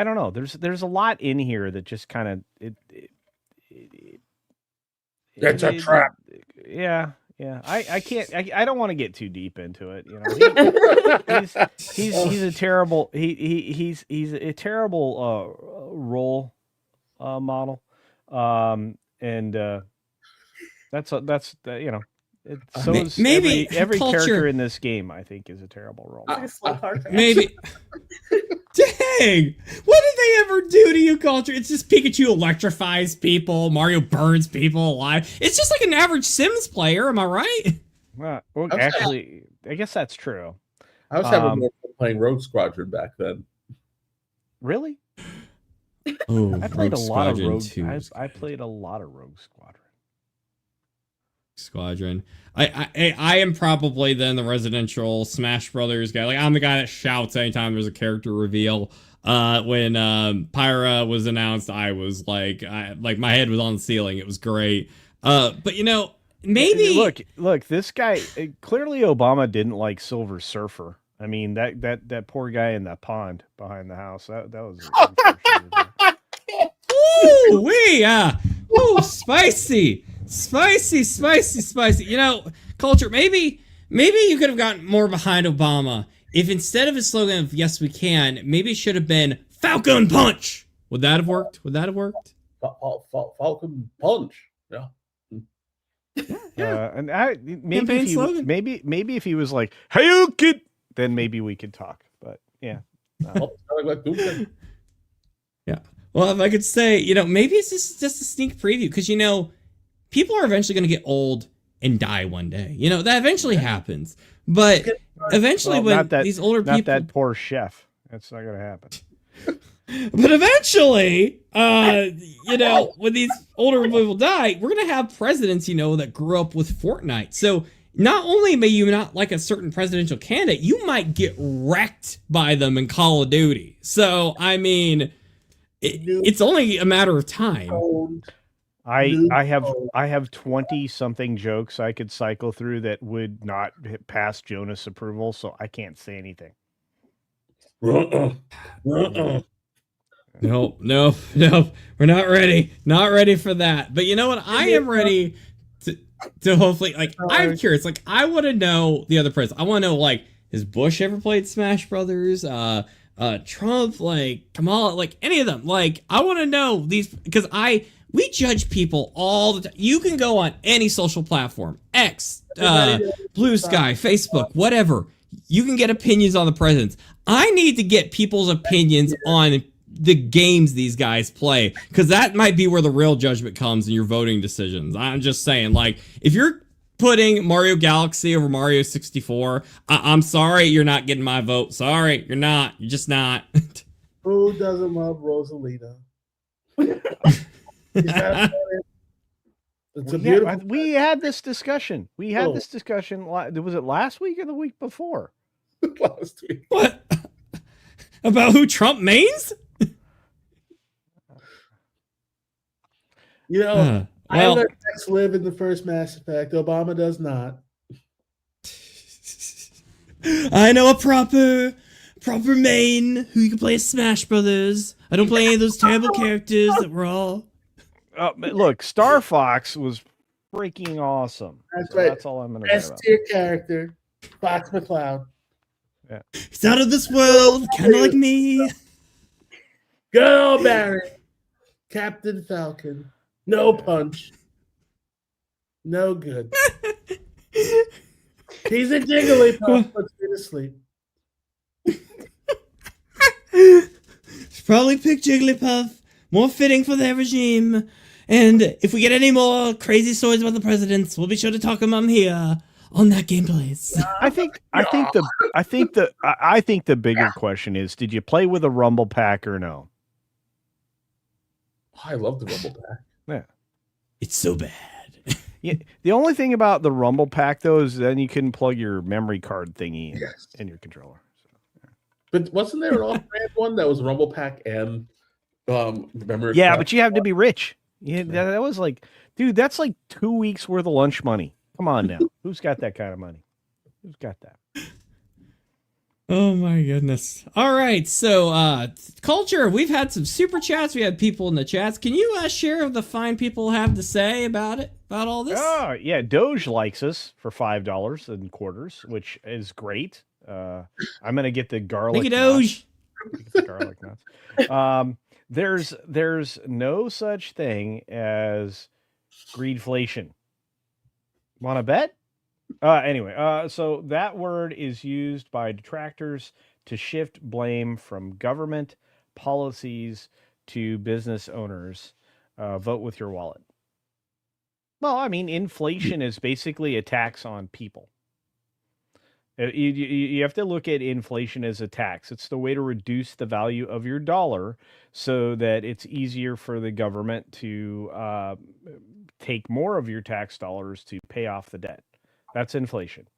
don't know. There's a lot in here that just kind of It's a trap. Yeah. I don't want to get too deep into it. You know, he's a terrible he's a terrible role model, and that's you know. So is maybe every culture character in this game, I think, is a terrible role model. Maybe. Dang! What did they ever do to you, culture? It's just Pikachu electrifies people, Mario burns people alive. It's just like an average Sims player, am I right? Well, actually, I guess that's true. I was having more fun playing Rogue Squadron back then. Really? Oh, I played a lot of Rogue. I played a lot of Rogue Squadron. I am probably then the residential Smash Brothers guy. Like, I'm the guy that shouts anytime there's a character reveal. When Pyra was announced, I was like my head was on the ceiling. It was great. But you know, maybe look, this guy clearly Obama didn't like Silver Surfer. I mean, that poor guy in that pond behind the house. That was. Ooh, spicy. You know, culture, maybe you could have gotten more behind Obama if instead of his slogan of "Yes, we can," maybe it should have been "Falcon Punch." Would that have worked? Falcon Punch. Yeah. And maybe if he was like, "Hey, you kid," then maybe we could talk. But yeah. Yeah. Well, if I could say, you know, maybe it's just a sneak preview because, you know, people are eventually going to get old and die one day. You know, that eventually happens. But eventually these older people... Not that poor chef. That's not going to happen. But eventually, you know, when these older people die, we're going to have presidents, you know, that grew up with Fortnite. So not only may you not like a certain presidential candidate, you might get wrecked by them in Call of Duty. So, I mean, it's only a matter of time. I have 20 something jokes I could cycle through that would not pass Jonas approval, so I can't say anything. No, we're not ready. Not ready for that. But you know what? I am ready to to hopefully, like, I'm curious. Like, I want to know the other presidents. I want to know, like, has Bush ever played Smash Brothers? Trump, like, Kamala, like, any of them. Like, I want to know these, because we judge people all the time. You can go on any social platform, X, Blue Sky, Facebook, whatever. You can get opinions on the presidents. I need to get people's opinions on the games these guys play, because that might be where the real judgment comes in your voting decisions. I'm just saying, like, if you're putting Mario Galaxy over Mario 64, I'm sorry, you're not getting my vote. Sorry, you're not. You're just not. Who doesn't love Rosalita? It's a beautiful. We had this discussion. We had this discussion. Was it last week or the week before? Last week. What? About who Trump mains? You know, I well, let X live in the first Mass Effect. Obama does not. I know a proper main who you can play as Smash Brothers. I don't play any of those terrible characters that were all. Look, Star Fox was freaking awesome. That's right. That's all I'm going to say Best about. tier character, Fox McCloud. Yeah. He's out of this world, kind of like me. Go Barry, Captain Falcon. No punch. No good. He's a Jigglypuff, but go to sleep. Probably pick Jigglypuff. More fitting for their regime. And if we get any more crazy stories about the presidents, we'll be sure to talk them here on That Game Plays. I think the bigger question is: did you play with a Rumble Pack or no? I love the Rumble Pack. Yeah, It's so bad. Yeah. The only thing about the Rumble Pack though is then you can plug your memory card thingy in your controller. But wasn't there an off-brand one that was Rumble Pack and memory? Yeah, card? but you have to be rich. Yeah, that was like, dude, that's like 2 weeks worth of lunch money. Come on now, who's got that kind of money? Who's got that? Oh my goodness. All right, so Culture, we've had some super chats. We had people in the chats. Can you share what the fine people have to say about it, about all this? Oh, yeah, Doge likes us for $5 and quarters, which is great. I'm going to get the garlic Thank you, Doge. nuts. Garlic nuts. There's no such thing as greedflation. Want to bet? Anyway, so that word is used by detractors to shift blame from government policies to business owners. Vote with your wallet. Well, I mean, inflation is basically a tax on people. You have to look at inflation as a tax. It's the way to reduce the value of your dollar so that it's easier for the government to take more of your tax dollars to pay off the debt. That's inflation.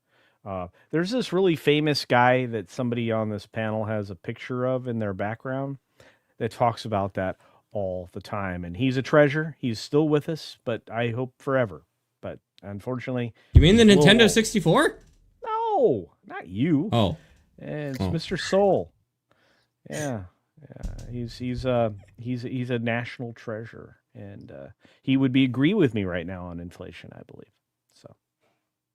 There's this really famous guy that somebody on this panel has a picture of in their background that talks about that all the time. And he's a treasure. He's still with us, but I hope forever. But unfortunately... You mean the he's a little Nintendo old. 64? No, not you. Oh. It's Mr. Soul. Yeah. He's a national treasure. And he would agree with me right now on inflation, I believe. So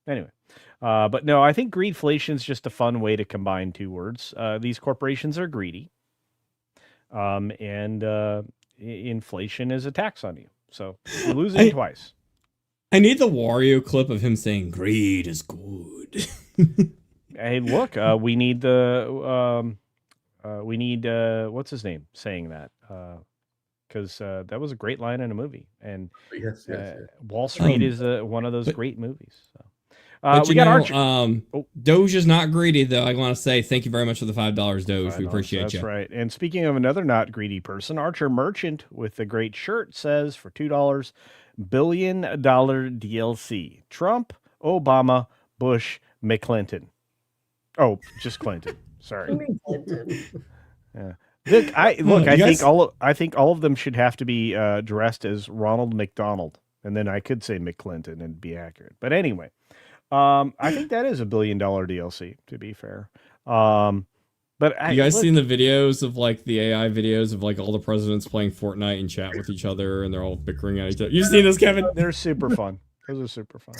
anyway, but no, I think greedflation is just a fun way to combine two words. These corporations are greedy, and inflation is a tax on you. So you're losing twice. I need the Wario clip of him saying greed is good. Hey, look, we need what's his name saying that? Because that was a great line in a movie, and Yes. Wall Street is one of those great movies. So. But we got Archer. Doge is not greedy, though. I want to say thank you very much for the $5, Doge. We appreciate you. That's right. And speaking of another not greedy person, Archer Merchant with the great shirt says for $2, $1 billion DLC. Trump, Obama, Bush, McClinton. Oh, just Clinton. Sorry. Yeah. I think all of them should have to be dressed as Ronald McDonald, and then I could say McClinton and be accurate. But anyway, I think that is $1 billion DLC. To be fair, but you guys seen the videos of like the AI videos of like all the presidents playing Fortnite and chat with each other, and they're all bickering at each other? You've seen this, Kevin? They're super fun. Those are super fun.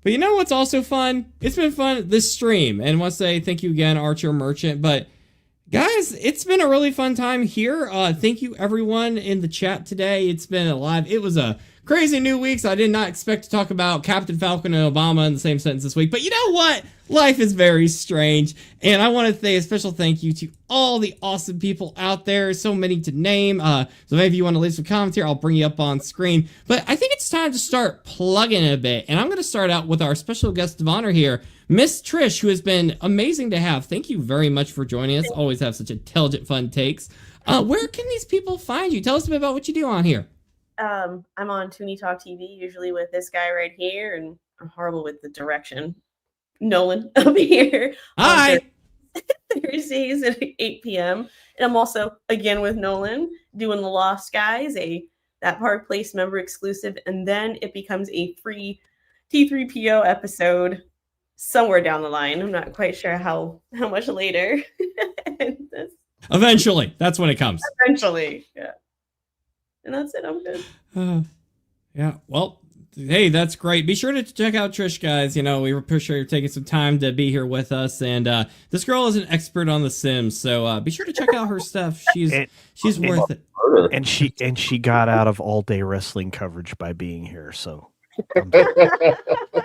But you know what's also fun? It's been fun this stream, and I want to say thank you again, Archer Merchant. But guys, it's been a really fun time here. Thank you everyone in the chat today. It's been it was a crazy new week. So I did not expect to talk about Captain Falcon and Obama in the same sentence this week. But you know what? Life is very strange. And I want to say a special thank you to all the awesome people out there. So many to name. So maybe if you want to leave some comments here, I'll bring you up on screen. But I think it's time to start plugging a bit. And I'm going to start out with our special guest of honor here, Miss Trish, who has been amazing to have. Thank you very much for joining us. Always have such intelligent, fun takes. Where can these people find you? Tell us a bit about what you do on here. I'm on Tooney Talk TV, usually with this guy right here, and I'm horrible with the direction. Nolan up here. Hi. Thursdays at 8 p.m. And I'm also, again, with Nolan, doing The Lost Guys, that Park Place member exclusive, and then it becomes a free T3PO episode somewhere down the line. I'm not quite sure how much later. Eventually. That's when it comes. Eventually, yeah. And that's it. I'm good. Yeah. Well, hey, that's great. Be sure to check out Trish, guys. You know, we appreciate you taking some time to be here with us. And this girl is an expert on The Sims, so be sure to check out her stuff. She's worth it. And she got out of all day wrestling coverage by being here. So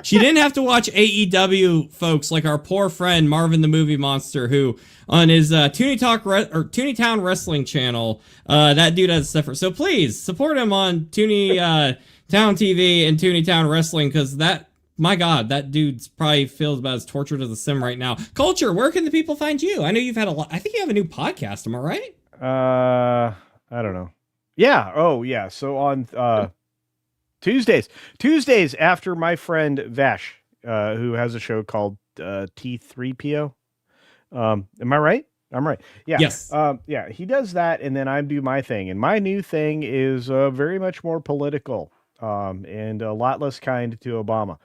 she didn't have to watch AEW, folks, like our poor friend Marvin the Movie Monster, who on his Tooney Town Wrestling channel, that dude has stuff. So please support him on Tooney Town TV and Tooney Town Wrestling, because my God, that dude's probably feels about as tortured as a sim right now. Culture, where can the people find you? I know you've had I think you have a new podcast. Am I right? I don't know. Yeah. Oh, yeah. So on Tuesdays after my friend Vash, who has a show called T3PO. Am I right? I'm right. Yeah. Yes. Yeah, he does that, and then I do my thing. And my new thing is very much more political and a lot less kind to Obama.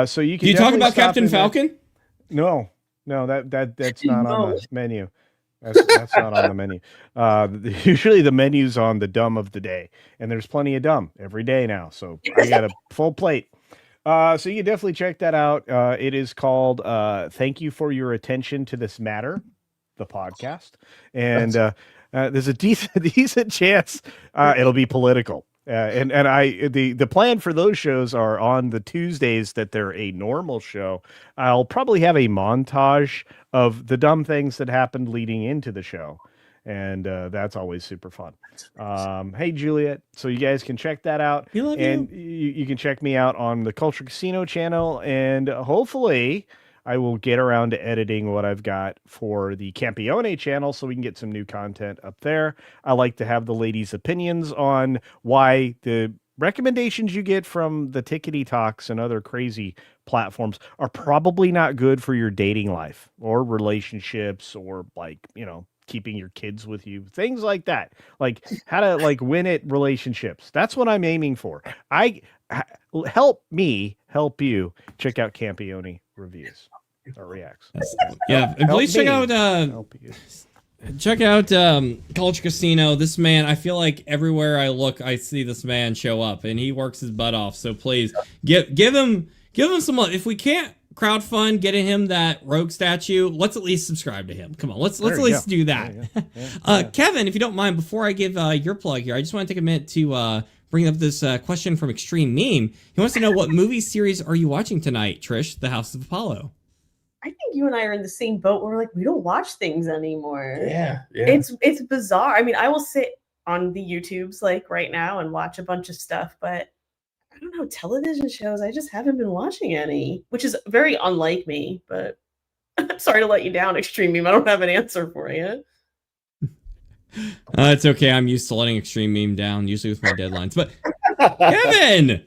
So you can. Do you talk about Captain Falcon? No, that's not on the menu. That's not on the menu. Usually the menu's on the dumb of the day, and there's plenty of dumb every day now. So I got a full plate. So you can definitely check that out. It is called Thank You for Your Attention to This Matter, the podcast. And there's a decent chance it'll be political. And the plan for those shows are on the Tuesdays that they're a normal show. I'll probably have a montage of the dumb things that happened leading into the show. And that's always super fun. Hey, Juliet. So you guys can check that out. And you can check me out on the Culture Casino channel. And hopefully I will get around to editing what I've got for the Campione channel so we can get some new content up there. I like to have the ladies' opinions on why the recommendations you get from the Tickety Talks and other crazy platforms are probably not good for your dating life or relationships or, like, you know, keeping your kids with you, things like that, like how to like win at relationships. That's what I'm aiming for. Help you check out Campione reviews or reacts. Yeah, and please check out Culture Casino. This man, I feel like everywhere I look I see this man show up, and he works his butt off. So please give him some love. If we can't crowdfund getting him that rogue statue, let's at least subscribe to him. Come on, let's at least do that. Kevin, if you don't mind, before I give your plug here, I just want to take a minute to bring up this question from Extreme Meme. He wants to know, what movie series are you watching tonight, Trish? The House of Apollo. I think you and I are in the same boat where we're like, we don't watch things anymore. Yeah. It's bizarre. I mean, I will sit on the YouTubes like right now and watch a bunch of stuff, but I don't know, television shows, I just haven't been watching any, which is very unlike me, but I'm sorry to let you down, Extreme Meme. I don't have an answer for you. It's okay. I'm used to letting Extreme Meme down, usually with my deadlines. But Kevin,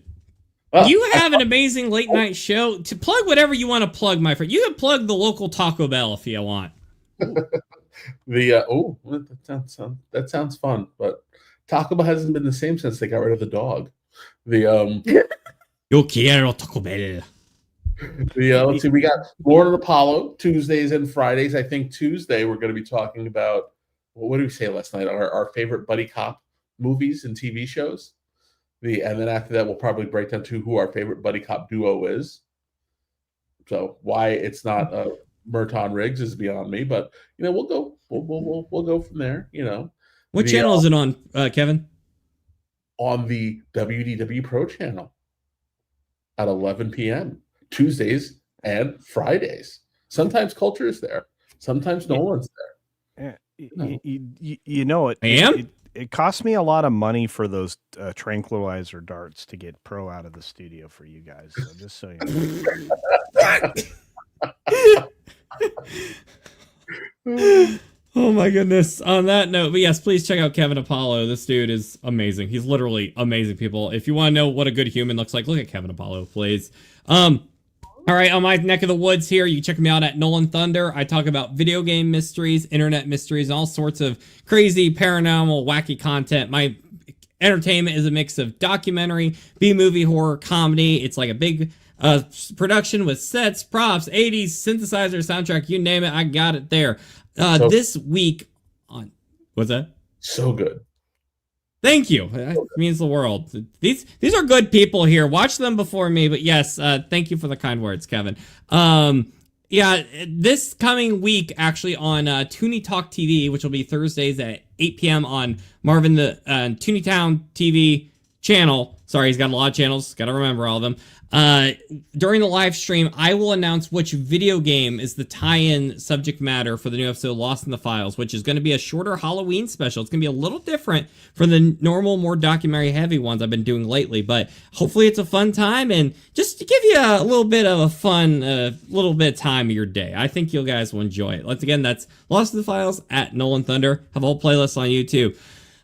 you have an amazing late night show. To plug whatever you want to plug, my friend. You can plug the local Taco Bell if you want. That sounds fun, but Taco Bell hasn't been the same since they got rid of the dog. Yo quiero Taco Bell. Let's see, we got Lord of Apollo Tuesdays and Fridays. I think Tuesday we're going to be talking about, what did we say last night? Our favorite buddy cop movies and TV shows. And then after that, we'll probably break down to who our favorite buddy cop duo is. So why it's not Merton Riggs is beyond me, but we'll go from there. What channel is it on, Kevin? On the WDW Pro channel at 11 p.m. Tuesdays and Fridays. Sometimes Culture is there. Sometimes Nolan's there. It cost me a lot of money for those tranquilizer darts to get Pro out of the studio for you guys. So just so you know. Oh my goodness. On that note, but yes, please check out Kevin Apollo. This dude is amazing. He's literally amazing, people. If you want to know what a good human looks like, look at Kevin Apollo, please. All right, on my neck of the woods here, you can check me out at Nolan Thunder. I talk about video game mysteries, internet mysteries, and all sorts of crazy, paranormal, wacky content. My entertainment is a mix of documentary, B-movie, horror, comedy. It's like a big production with sets, props, 80s, synthesizer, soundtrack, you name it, I got it there. This week on... What's that? So good. Thank you. That means the world. These are good people here. Watch them before me, but yes, thank you for the kind words, Kevin. Yeah, this coming week, actually, on Tooney Talk TV, which will be Thursdays at 8 p.m. on Marvin, the Tooney Town TV channel. Sorry, he's got a lot of channels. Got to remember all of them. During the live stream, I will announce which video game is the tie-in subject matter for the new episode Lost in the Files, which is going to be a shorter Halloween special. It's going to be a little different from the normal, more documentary-heavy ones I've been doing lately, but hopefully it's a fun time, and just to give you a little bit of a fun, little bit of time of your day. I think you guys will enjoy it. Once again, that's Lost in the Files at Nolan Thunder. Have a whole playlist on YouTube.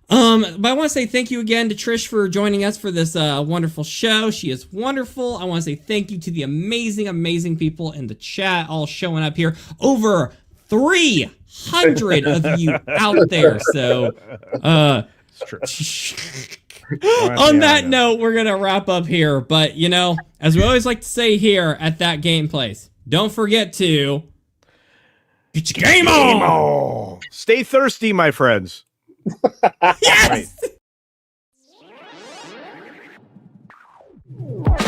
But I want to say thank you again to Trish for joining us for this wonderful show. She is wonderful. I want to say thank you to the amazing, amazing people in the chat all showing up here. Over 300 of you out there. So, on that note, we're going to wrap up here. But, as we always like to say here at That Game Place, don't forget to get your game on! Stay thirsty, my friends. Yes! Right.